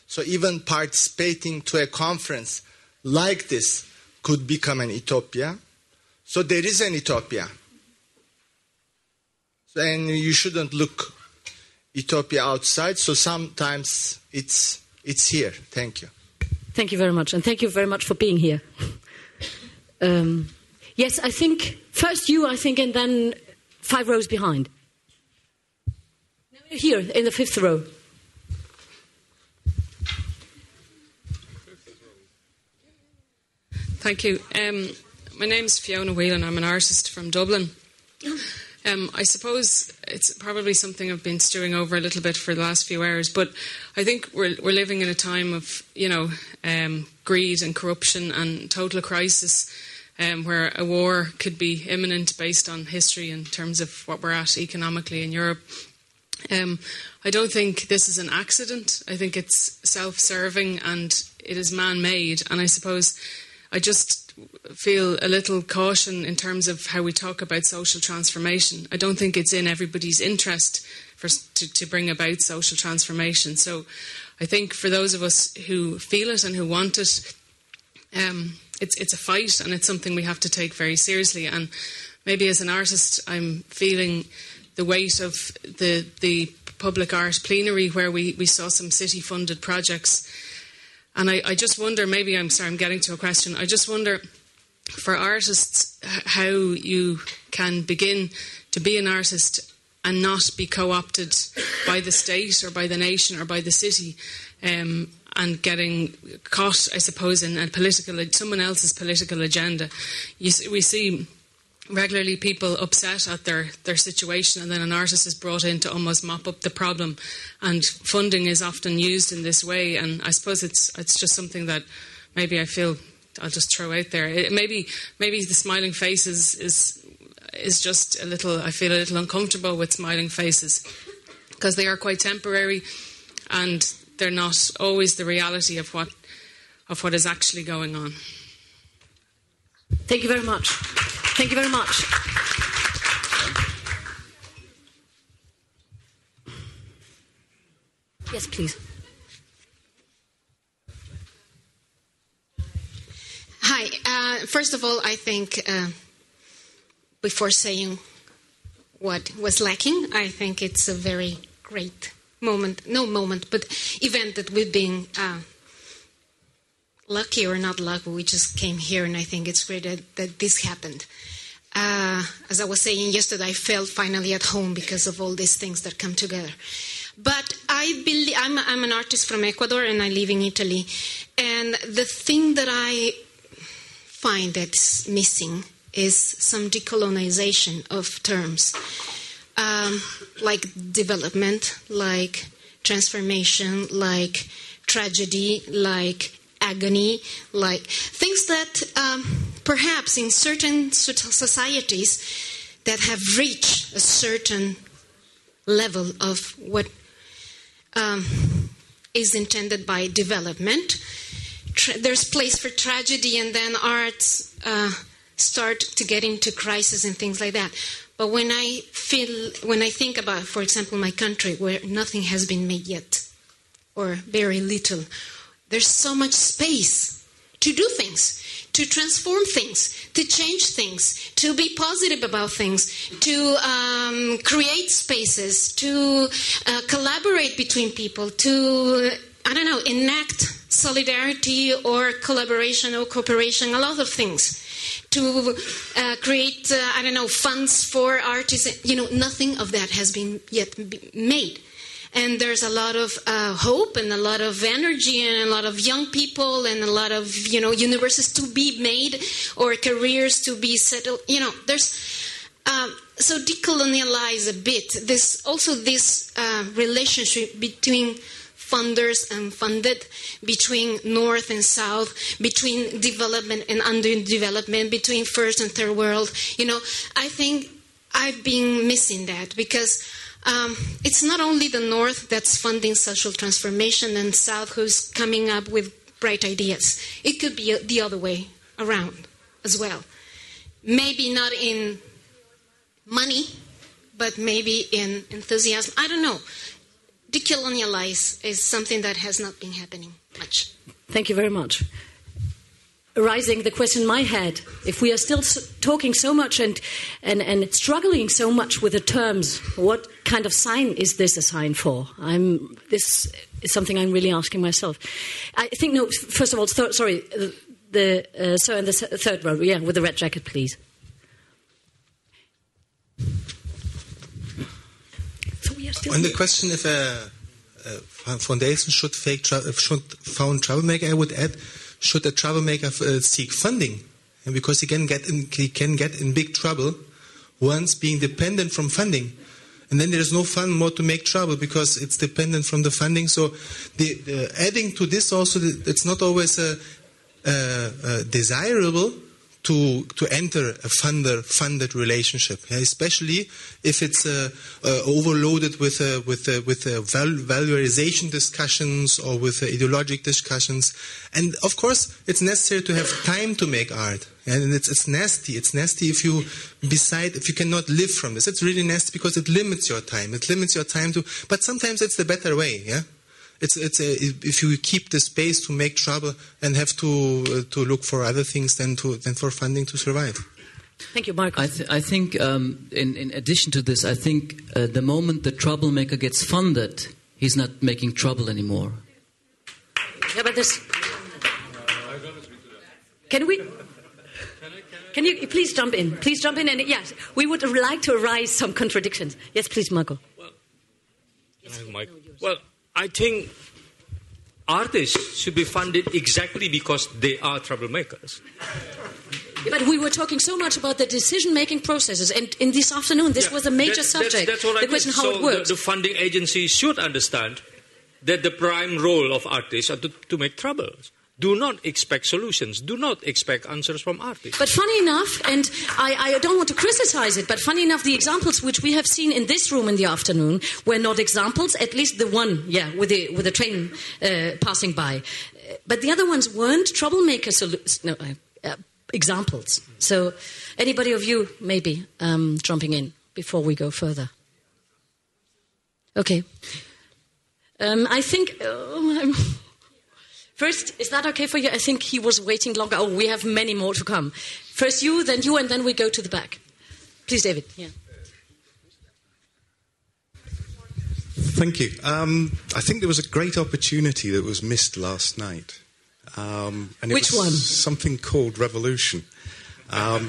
So even participating to a conference like this could become an utopia. So there is an utopia. And you shouldn't look utopia outside. So sometimes it's here. Thank you. Thank you very much. And thank you very much for being here. Yes, I think, first you, and then 5 rows behind. Here, in the 5th row. Thank you. My name's Fiona Whelan. I'm an artist from Dublin. I suppose it's probably something I've been stewing over a little bit for the last few hours, but I think we're living in a time of, greed and corruption and total crisis, where a war could be imminent based on history in terms of what we're at economically in Europe. I don't think this is an accident. I think it's self-serving and it is man-made, and I suppose I just feel a little caution in terms of how we talk about social transformation. I don't think it's in everybody's interest to bring about social transformation. So I think for those of us who feel it and who want it, it's a fight, and it's something we have to take very seriously. And maybe as an artist, I'm feeling the weight of the public art plenary, where we saw some city-funded projects. And I just wonder, I'm getting to a question. I just wonder, for artists, how you can begin to be an artist and not be co-opted by the state or by the nation or by the city, and getting caught, I suppose, in someone else's political agenda. We see regularly people upset at their situation, and then an artist is brought in to almost mop up the problem, and funding is often used in this way. And I suppose it's just something that maybe I feel I'll just throw out there. Maybe the smiling faces is just a little. I feel a little uncomfortable with smiling faces because they are quite temporary, and they're not always the reality of what is actually going on. Thank you very much. Thank you very much. Yes, please. Hi. First of all, I think before saying what was lacking, I think it's a very great event that we've been lucky or not lucky. We just came here, and I think it's great that this happened. As I was saying yesterday, I felt finally at home because of all these things that come together. But I believe I'm an artist from Ecuador, and I live in Italy. And the thing that I find that's missing is some decolonization of terms, like development, like transformation, like tragedy, like agony, like things that perhaps in certain societies that have reached a certain level of what is intended by development. There's place for tragedy, and then arts start to get into crisis and things like that. But when I think about, for example, my country, where nothing has been made yet, or very little, there's so much space to do things, to transform things, to change things, to be positive about things, to create spaces, to collaborate between people, to, enact solidarity or collaboration or cooperation, a lot of things. To create, funds for artists. Nothing of that has been yet made. And there's a lot of hope and a lot of energy and a lot of young people and a lot of, universes to be made or careers to be settled. There's... so decolonialize a bit. This relationship between funders and funded, between North and South, between development and underdevelopment, between first and third world. I think I've been missing that because it's not only the North that's funding social transformation and South who's coming up with bright ideas. It could be the other way around as well. Maybe not in money, but maybe in enthusiasm. I don't know. Decolonialize is something that has not been happening much. Thank you very much. Arising the question in my head, if we are still talking so much and struggling so much with the terms, what kind of sign is this a sign for? This is something I'm really asking myself. I think, first of all, sorry, the sir in the third row, with the red jacket, please. On the question if a foundation should found troublemaker, I would add, should a troublemaker seek funding? And because he can get in big trouble once being dependent from funding. And then there's no fun more to make trouble because it's dependent from the funding. So the adding to this also, it's not always desirable to enter a funded relationship, especially if it's overloaded with valorization discussions or with ideologic discussions. And of course, it's necessary to have time to make art. And it's nasty. It's nasty if you cannot live from this. It's really nasty because it limits your time. It limits your time to. But sometimes it's the better way. Yeah. If you keep the space to make trouble and have to look for other things than for funding to survive. Thank you, Marco. I think in addition to this, I think the moment the troublemaker gets funded, he's not making trouble anymore. Yeah, but this. Can you please jump in? Please jump in, and yes, we would like to arise some contradictions. Yes, please, Marco. Well, I think artists should be funded exactly because they are troublemakers. But we were talking so much about the decision-making processes, and in this afternoon, this was a major subject. That's what I mean. The question how it works. The funding agencies should understand that the prime role of artists are to make troubles. Do not expect solutions. Do not expect answers from artists. But funny enough, and I don't want to criticize it, but funny enough, the examples which we have seen in this room in the afternoon were not examples, at least the one, with the train passing by. But the other ones weren't troublemaker examples. So anybody of you maybe jumping in before we go further? Okay. I think... First, is that okay for you? I think he was waiting longer. Oh, we have many more to come. First you, and then we go to the back. Please, David. Yeah. Thank you. I think there was a great opportunity that was missed last night. And Which one? Something called revolution. I'm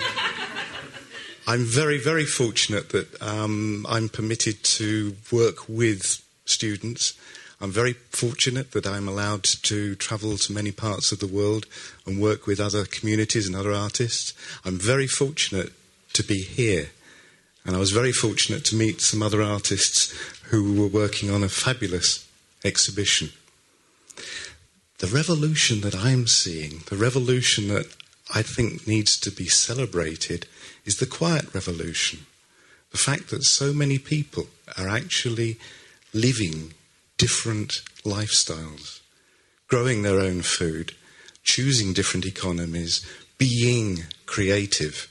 very, very fortunate that I'm permitted to work with students. I'm very fortunate that I'm allowed to travel to many parts of the world and work with other communities and other artists. I'm very fortunate to be here. And I was very fortunate to meet some other artists who were working on a fabulous exhibition. The revolution that I'm seeing, the revolution that I think needs to be celebrated, is the quiet revolution. The fact that so many people are actually living different lifestyles, growing their own food, choosing different economies, being creative.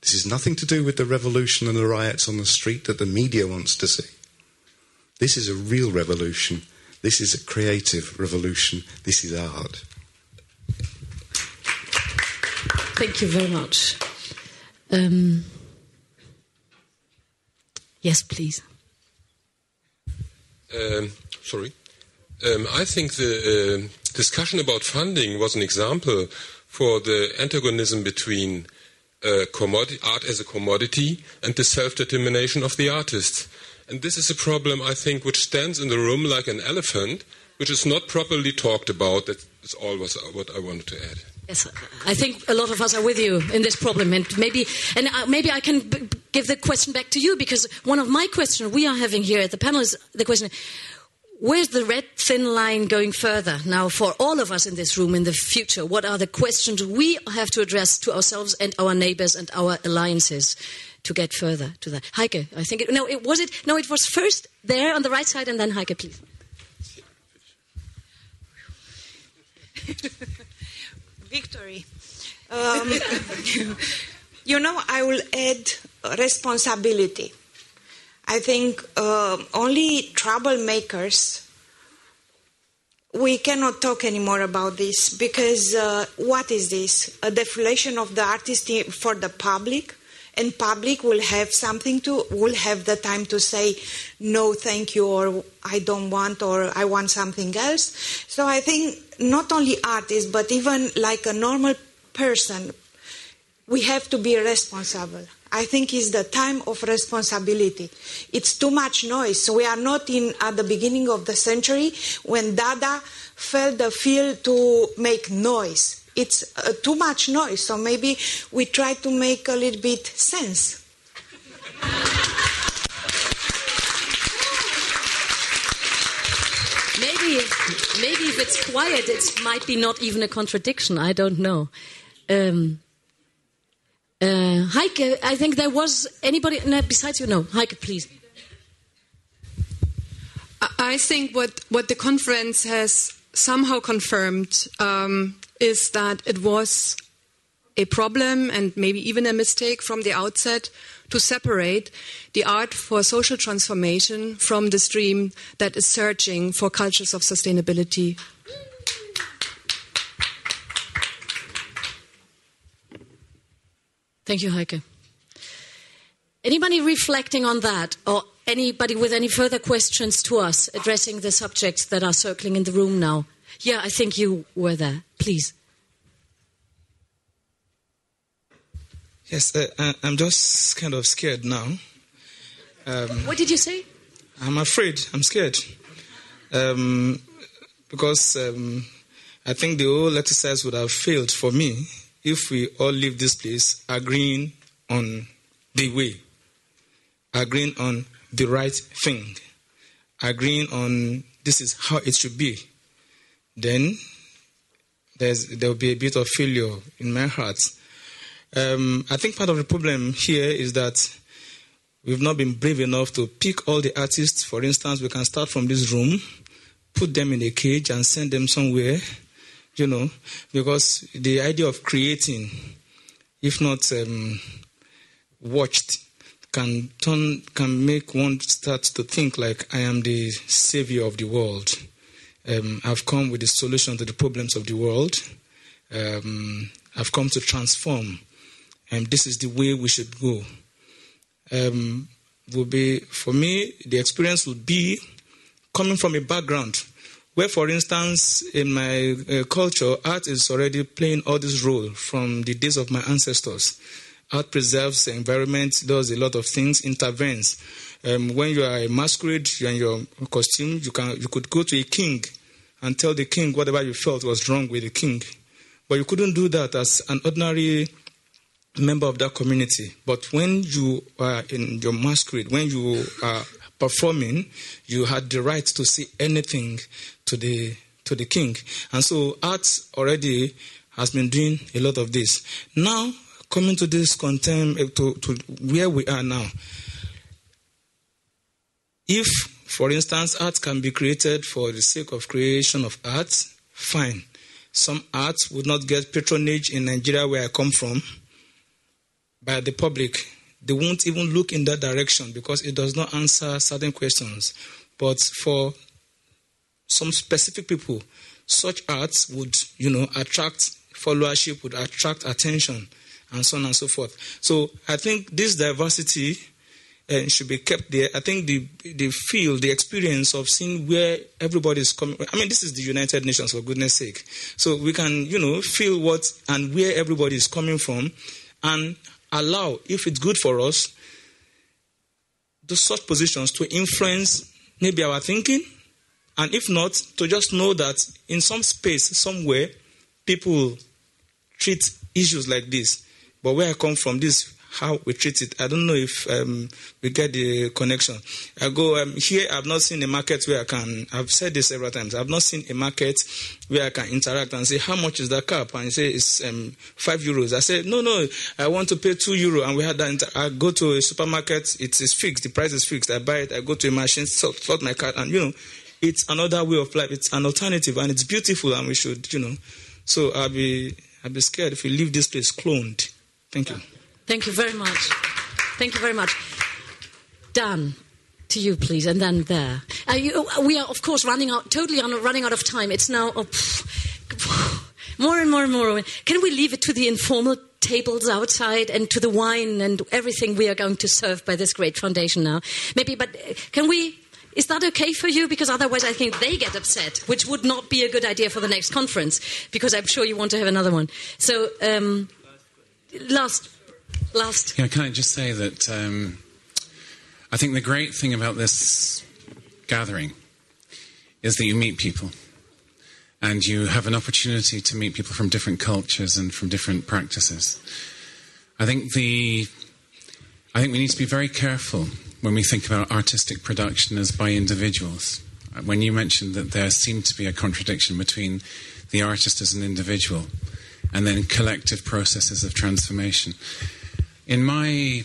This is nothing to do with the revolution and the riots on the street that the media wants to see. This is a real revolution. This is a creative revolution. This is art. Thank you very much. Yes, please. I think the discussion about funding was an example for the antagonism between art as a commodity and the self-determination of the artist. And this is a problem, I think, which stands in the room like an elephant, which is not properly talked about. That's all what I wanted to add. Yes, I think a lot of us are with you in this problem, and maybe I can give the question back to you, because one of my questions we are having here at the panel is the question: where's the red thin line going further now for all of us in this room in the future? What are the questions we have to address to ourselves and our neighbors and our alliances to get further to that? Heike, I think it was first there on the right side, and then Heike, please. Victory. I will add responsibility. I think only troublemakers, we cannot talk anymore about this, because what is this? A deflation of the artist for the public, and public will have the time to say no, thank you, or I don't want, or I want something else. So I think not only artists, but even like a normal person, we have to be responsible. I think it's the time of responsibility. It's too much noise. We are not at the beginning of the century when Dada felt the feel to make noise. It's too much noise. So maybe we try to make a little bit sense. Maybe if it's quiet, it might be not even a contradiction. I don't know. Heike, I think there was anybody besides you. No, Heike, please. I think what the conference has somehow confirmed is that it was a problem and maybe even a mistake from the outset to separate the art for social transformation from the stream that is searching for cultures of sustainability. Thank you, Heike. Anybody reflecting on that, or anybody with any further questions to us addressing the subjects that are circling in the room now? Yeah, I think you were there. Please. Yes, I'm just kind of scared now. What did you say? I'm afraid. I'm scared. Because I think the whole exercise would have failed for me if we all leave this place agreeing on the way, agreeing on the right thing, agreeing on this is how it should be. Then there will be a bit of failure in my heart. I think part of the problem here is that we've not been brave enough to pick all the artists. For instance, we can start from this room, put them in a cage and send them somewhere, because the idea of creating, if not watched, can make one start to think like I am the savior of the world. I've come with a solution to the problems of the world. I've come to transform. And this is the way we should go. For me, the experience would be coming from a background where, for instance, in my culture, art is already playing all this role from the days of my ancestors. Art preserves the environment, does a lot of things, intervenes. When you are a masquerade, you're in your costume, you could go to a king and tell the king whatever you felt was wrong with the king. But you couldn't do that as an ordinary member of that community. But when you are in your masquerade, when you are performing, you had the right to say anything to the king. And so art already has been doing a lot of this. Now, coming to this to where we are now, if, for instance, art can be created for the sake of creation of art, fine. Some art would not get patronage in Nigeria, where I come from, by the public. They won't even look in that direction because it does not answer certain questions. But for some specific people, such arts would, attract followership, would attract attention, and so on and so forth. So I think this diversity should be kept there. I think the experience of seeing where everybody is coming. I mean, this is the United Nations, for goodness sake. So we can, feel what and where everybody is coming from, and allow, if it's good for us, those such positions to influence maybe our thinking, and if not, to just know that in some space, somewhere, people treat issues like this. But where I come from, this how we treat it. I don't know if we get the connection. I go here. I've not seen a market where I can. I've said this several times. I've not seen a market where I can interact and say, how much is that cup? And you say it's €5. I say, no, I want to pay €2. And we had that. I go to a supermarket. It is fixed. The price is fixed. I buy it. I go to a machine, sort my card, and it's another way of life. It's an alternative, and it's beautiful. And we should, So I'll be scared if we leave this place cloned. Thank you. Thank you very much. Thank you very much. Dan, to you, please, and then there. We are, of course, running out of time. It's now more and more and more. Can we leave it to the informal tables outside and to the wine and everything we are going to serve by this great foundation now? Maybe, but can we... Is that okay for you? Because otherwise I think they get upset, which would not be a good idea for the next conference, because I'm sure you want to have another one. So, last. Yeah, can I just say that I think the great thing about this gathering is that you meet people, and you have an opportunity to meet people from different cultures and from different practices. I think we need to be very careful when we think about artistic production as by individuals. When you mentioned that there seemed to be a contradiction between the artist as an individual and then collective processes of transformation. In my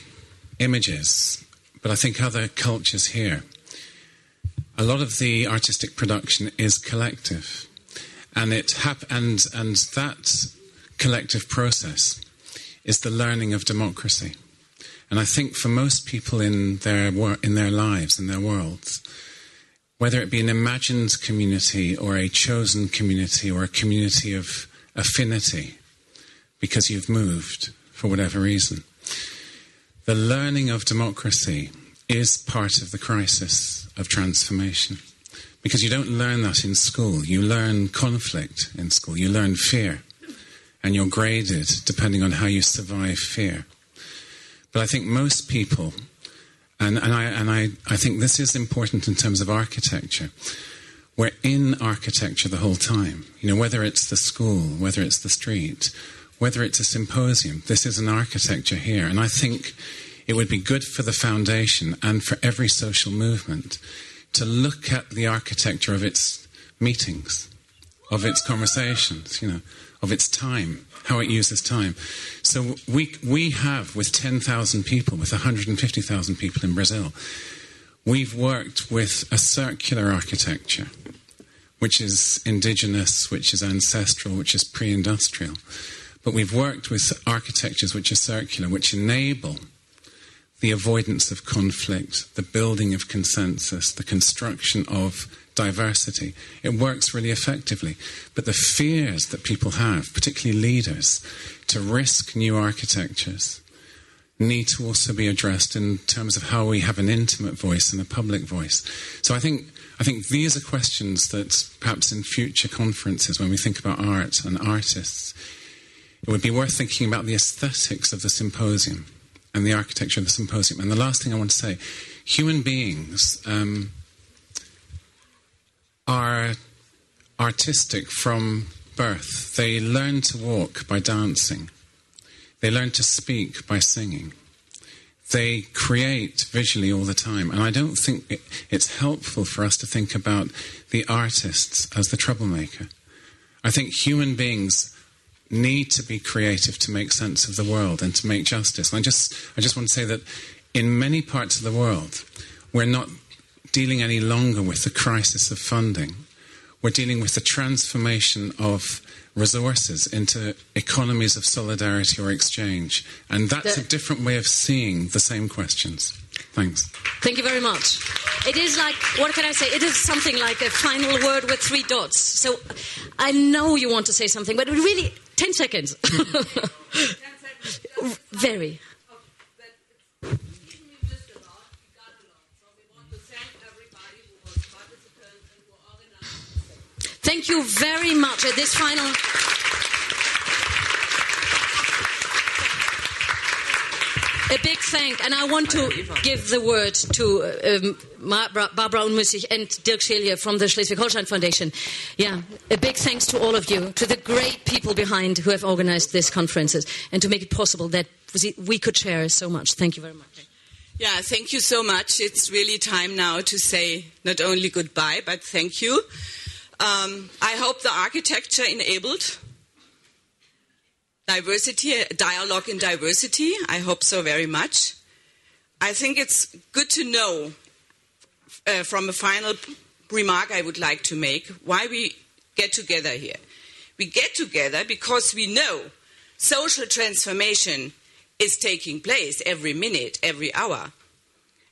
images, but I think other cultures here, a lot of the artistic production is collective, and and that collective process is the learning of democracy. And I think for most people in their lives, in their worlds, whether it be an imagined community or a chosen community or a community of affinity, because you've moved for whatever reason, the learning of democracy is part of the crisis of transformation. Because you don't learn that in school. You learn conflict in school. You learn fear. And you're graded depending on how you survive fear. But I think most people, and I think this is important in terms of architecture, we're in architecture the whole time. Whether it's the school, whether it's the street, whether it's a symposium, this is an architecture here. And I think it would be good for the foundation and for every social movement to look at the architecture of its meetings, of its conversations, of its time, how it uses time. So we have, with 10,000 people, with 150,000 people in Brazil, we've worked with a circular architecture, which is indigenous, which is ancestral, which is pre-industrial. But we've worked with architectures which are circular, which enable the avoidance of conflict, the building of consensus, the construction of diversity. It works really effectively. But the fears that people have, particularly leaders, to risk new architectures, need to also be addressed in terms of how we have an intimate voice and a public voice. So I think these are questions that perhaps in future conferences, when we think about art and artists, it would be worth thinking about the aesthetics of the symposium and the architecture of the symposium. And the last thing I want to say, human beings are artistic from birth. They learn to walk by dancing. They learn to speak by singing. They create visually all the time. And I don't think it's helpful for us to think about the artists as the troublemaker. I think human beings need to be creative to make sense of the world and to make justice. And I just want to say that in many parts of the world, we're not dealing any longer with the crisis of funding. We're dealing with the transformation of resources into economies of solidarity or exchange. And that's a different way of seeing the same questions. Thanks. Thank you very much. It is like, what can I say? It is something like a final word with 3 dots. So I know you want to say something, but really, 10 seconds. Very. Thank you very much at this final. A big thank, and I want to give the word to Barbara Unmüssig and Dirk Schelier from the Schleswig-Holstein Foundation. Yeah, a big thanks to all of you, to the great people behind who have organized these conferences, and to make it possible that we could share so much. Thank you very much. Yeah, thank you so much. It's really time now to say not only goodbye, but thank you. I hope the architecture enabled diversity, dialogue in diversity. I hope so very much. I think it's good to know, from a final remark I would like to make, why we get together here. We get together because we know social transformation is taking place every minute, every hour.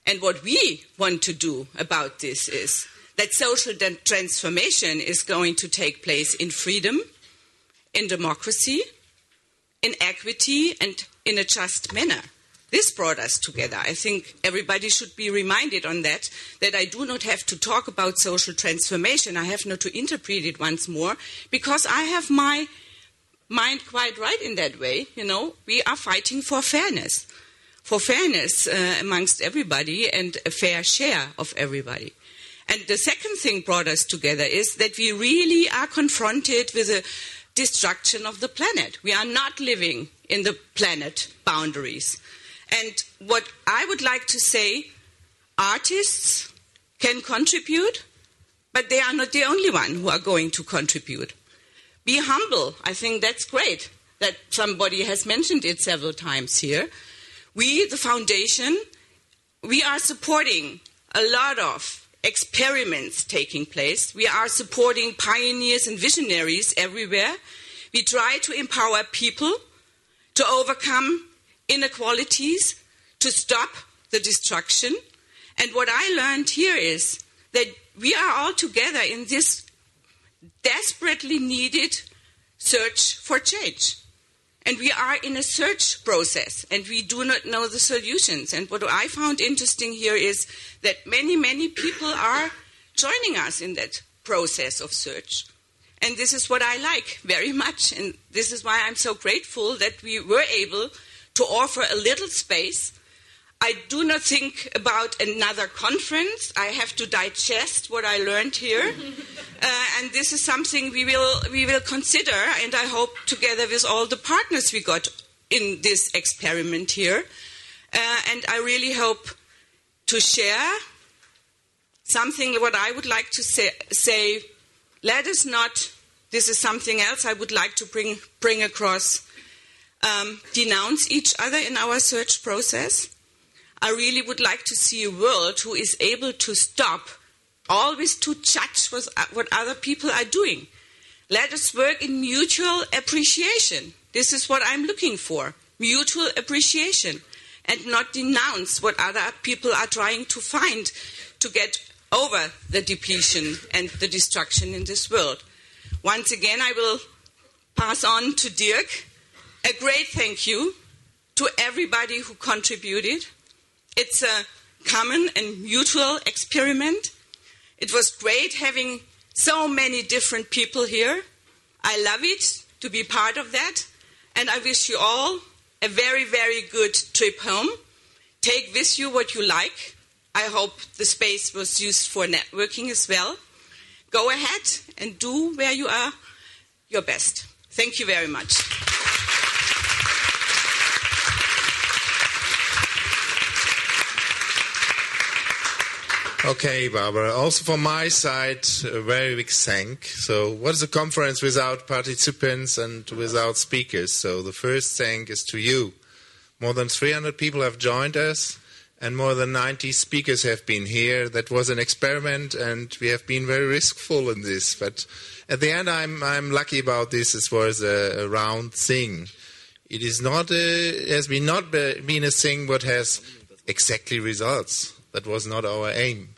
And what we want to do about this is that social transformation is going to take place in freedom, in democracy, in equity, and in a just manner. This brought us together. I think everybody should be reminded on that I do not have to talk about social transformation. I have not to interpret it once more, because I have my mind quite right in that way. You know, we are fighting for fairness amongst everybody and a fair share of everybody. And the second thing brought us together is that we really are confronted with a destruction of the planet. We are not living in the planet boundaries. And what I would like to say, artists can contribute, but they are not the only one who are going to contribute. Be humble. I think that's great that somebody has mentioned it several times here. We, the foundation, we are supporting a lot of experiments taking place. We are supporting pioneers and visionaries everywhere. We try to empower people to overcome inequalities, to stop the destruction. And what I learned here is that we are all together in this desperately needed search for change. And we are in a search process, and we do not know the solutions. And what I found interesting here is that many, many people are joining us in that process of search. And this is what I like very much. And this is why I'm so grateful that we were able to offer a little space. I do not think about another conference. I have to digest what I learned here. And this is something we will consider, and I hope together with all the partners we got in this experiment here. And I really hope to share something. What I would like to say, let us not, this is something else I would like to bring across, denounce each other in our search process. I really would like to see a world who is able to stop always to judge what other people are doing. Let us work in mutual appreciation. This is what I'm looking for, mutual appreciation. and not denounce what other people are trying to find to get over the depletion and the destruction in this world. Once again, I will pass on to Dirk. A great thank you to everybody who contributed. It's a common and mutual experiment. It was great having so many different people here. I love it to be part of that. And I wish you all a very, very good trip home. Take with you what you like. I hope the space was used for networking as well. Go ahead and do where you are your best. Thank you very much. Okay, Barbara. Also from my side, a very big thank. So what is a conference without participants and without speakers? So the first thank is to you. More than 300 people have joined us and more than 90 speakers have been here. That was an experiment and we have been very riskful in this. But at the end, I'm lucky about this. It was a round thing. It is not has not been a thing what has exactly results. That was not our aim.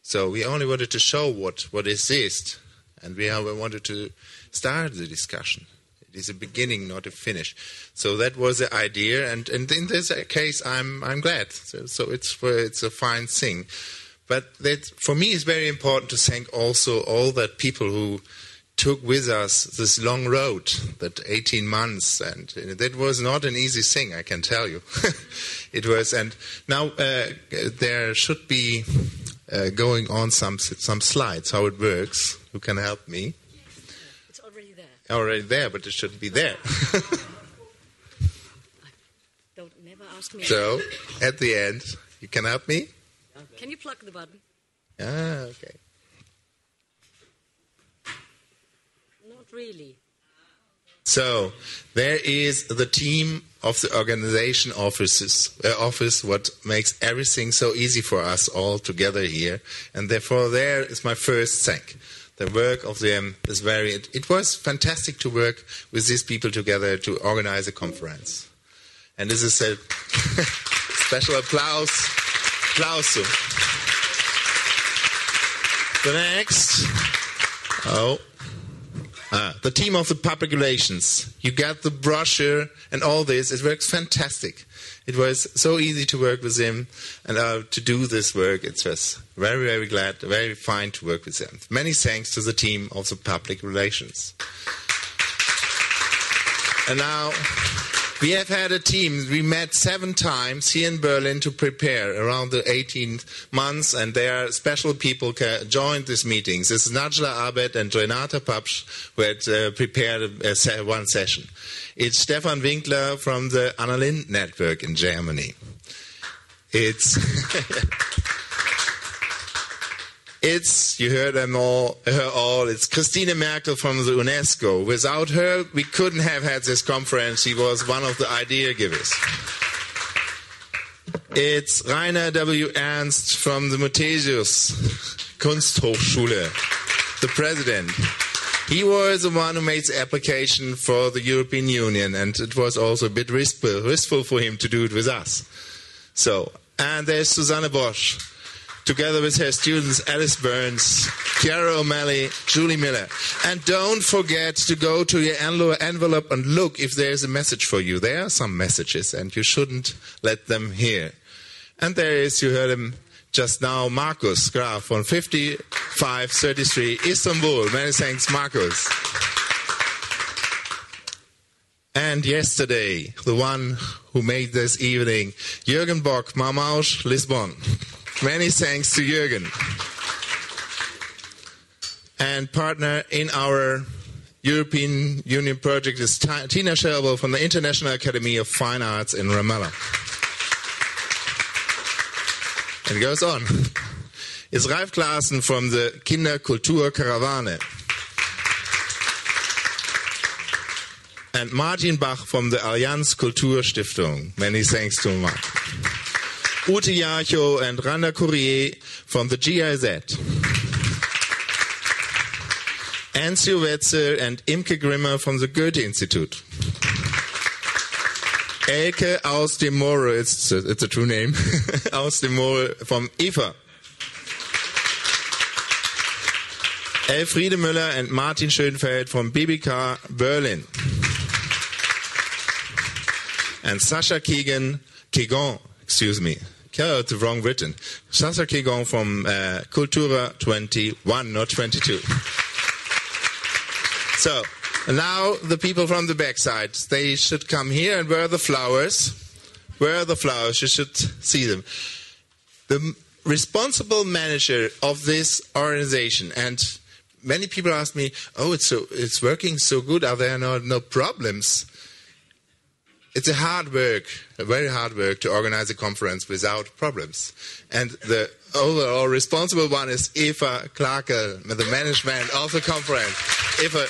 So we only wanted to show what exists, and we wanted to start the discussion. It is a beginning, not a finish. So that was the idea, and in this case, I'm glad. So it's a fine thing. But that for me is very important to thank also all that people who took with us this long road, that 18 months, and that was not an easy thing, I can tell you. It was, and now there should be going on some slides, how it works. Who can help me? It's already there. Already there, but it shouldn't be there. Don't never ask me. So, at the end, you can help me? Can you plug the button? Ah, okay. Really? So there is the team of the organization office, what makes everything so easy for us all together here, and therefore there is my first thank. The work of them is it was fantastic to work with these people together to organize a conference, and this is a special applause. The next, the team of the public relations. You got the brochure and all this. It works fantastic. It was so easy to work with them and to do this work. It was very, very glad, very fine to work with them. Many thanks to the team of the public relations. And now we have had a team. We met 7 times here in Berlin to prepare around the 18 months, and there are special people who joined these meetings. This is Najla Abed and Renata Papsch who had prepared one session. It's Stefan Winkler from the Anna Lindh Network in Germany. It's you heard her all, it's Christine Merkel from the UNESCO. Without her, we couldn't have had this conference. She was one of the idea givers. It's Rainer W. Ernst from the Muthesius Kunsthochschule, the president. He was the one who made the application for the European Union, and it was also a bit riskful for him to do it with us. So, and there's Susanne Bosch, together with her students Alice Burns, Chiara O'Malley, Julie Miller. And don't forget to go to your envelope and look if there's a message for you. There are some messages, and you shouldn't let them hear. And there is, you heard him just now, Markus Graf from 5533 Istanbul. Many thanks, Markus. And yesterday, the one who made this evening, Jürgen Bock, Marmausch, Lisbon. Many thanks to Jürgen. And partner in our European Union project is Tina Scherber from the International Academy of Fine Arts in Ramallah. And it goes on. It's Ralf Klaassen from the Kinderkulturkarawane. And Martin Bach from the Allianz Kulturstiftung. Many thanks to Mark. Ute Jarcho and Randa Courier from the GIZ. Anzio Wetzel and Imke Grimmer from the Goethe Institute. Elke aus dem Moore, it's a true name, aus dem Moore from IFA. Elfriede Müller and Martin Schönfeld from BBK Berlin. And Sasha Keegan, excuse me, it's wrong written. Sasha Keegan from Cultura 21, not 22. So, now the people from the backside, they should come here. And where are the flowers? Where are the flowers? You should see them. The responsible manager of this organization, and many people ask me, it's working so good, are there no problems? It's a very hard work to organize a conference without problems. And the overall responsible one is Eva Klakel, the management of the conference. Eva,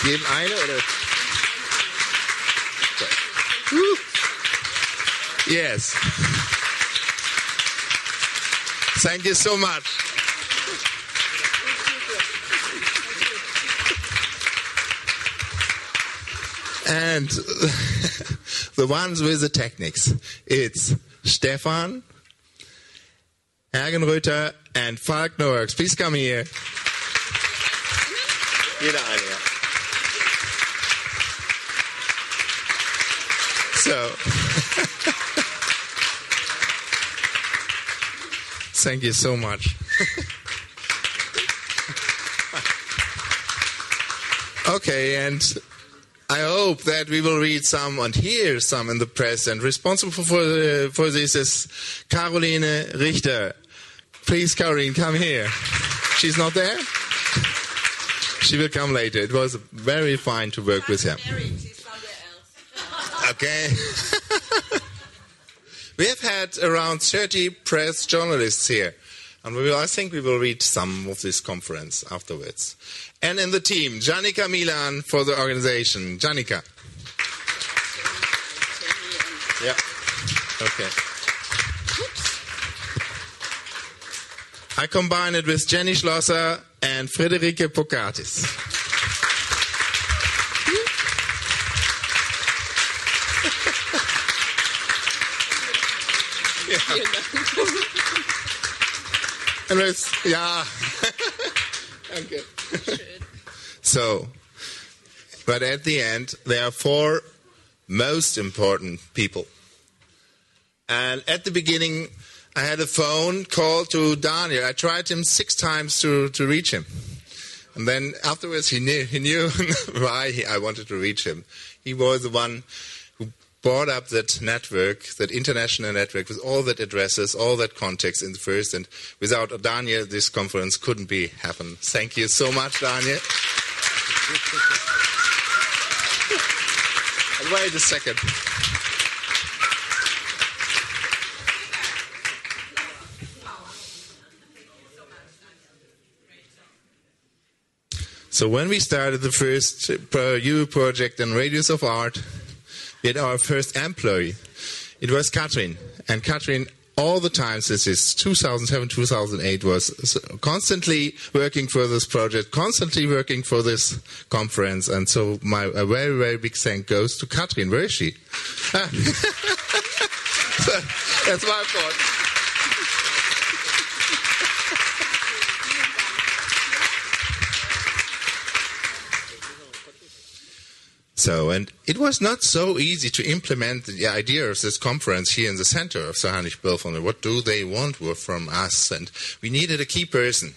geben eine oder? Yes. Thank you so much. And the ones with the techniques, it's Stefan, Hergenröther, and Falk Noax. Please come here. Jeder eine, ja. So, thank you so much. Okay, and I hope that we will read some and hear some in the press. And responsible for this is Caroline Richter. Please, Caroline, come here. She's not there? She will come later. It was very fine to work with her. Okay. We have had around 30 press journalists here. And I think we will read some of this conference afterwards. And in the team, Janika Milan for the organization. Janika. Yeah. Okay. I combine it with Jenny Schlosser and Friederike Pokatis. And it's, yeah. Okay. So, but at the end, there are 4 most important people. And at the beginning, I had a phone call to Daniel. I tried him 6 times to reach him. And then afterwards, he knew why I wanted to reach him. He was the one who brought up that network, that international network, with all that addresses, all that context in the first. And without Daniel, this conference couldn't be happen. Thank you so much, Daniel. Wait a second. So when we started the first EU project in Radius of Art, we had our first employee. It was Katrin. And Katrin, all the time since 2007, 2008, was constantly working for this project, constantly working for this conference. And so a very, very big thank goes to Katrin. Where is she? So, that's my fault. So, and it was not so easy to implement the idea of this conference here in the center of the Heinrich Böll Foundation. What do they want from us? And we needed a key person.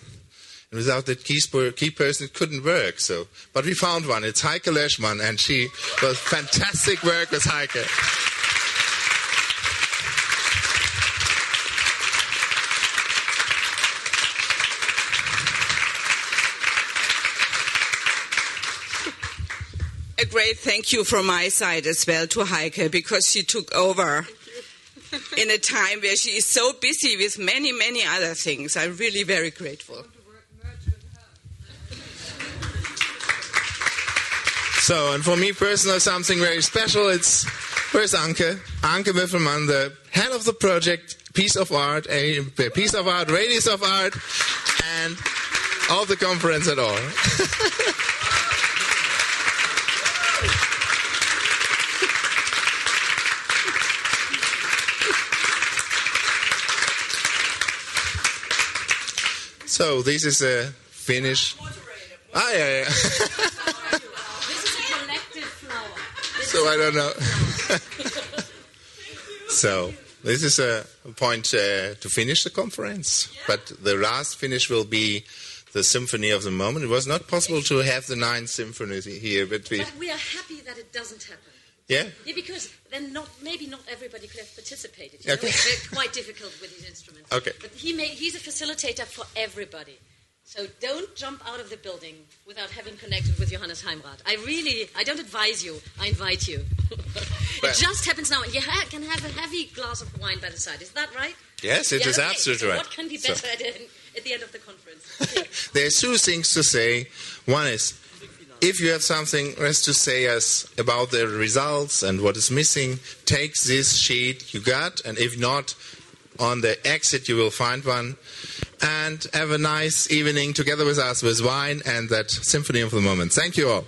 And without that key person, it couldn't work. So, but we found one. It's Heike Leschmann, and she was fantastic work with Heike. A great thank you from my side as well to Heike, because she took over in a time where she is so busy with many, many other things. I'm really very grateful. So, and for me personally, something very special. Where's Anke? Anke Müffelmann, the head of the project, Piece of Art, Radius of Art, and of the conference at all. So this is a finish. Yeah. This is a collective flower. So I don't know. So this is a point to finish the conference. But the last finish will be the symphony of the moment. It was not possible to have the 9 symphonies here, but we are happy that it doesn't happen. Yeah? Yeah, because then maybe not everybody could have participated. Okay. It's quite difficult with these instruments. Okay. But he's a facilitator for everybody. So don't jump out of the building without having connected with Johannes Heimrath. I don't advise you. I invite you. It just happens now. And you can have a heavy glass of wine by the side. Is that right? Yes, it is absolutely right. What can be better at the end of the conference? There are 2 things to say. One is, if you have something else to say us about the results and what is missing, take this sheet you got, and if not, on the exit you will find one. And have a nice evening together with us with wine and that symphony of the moment. Thank you all.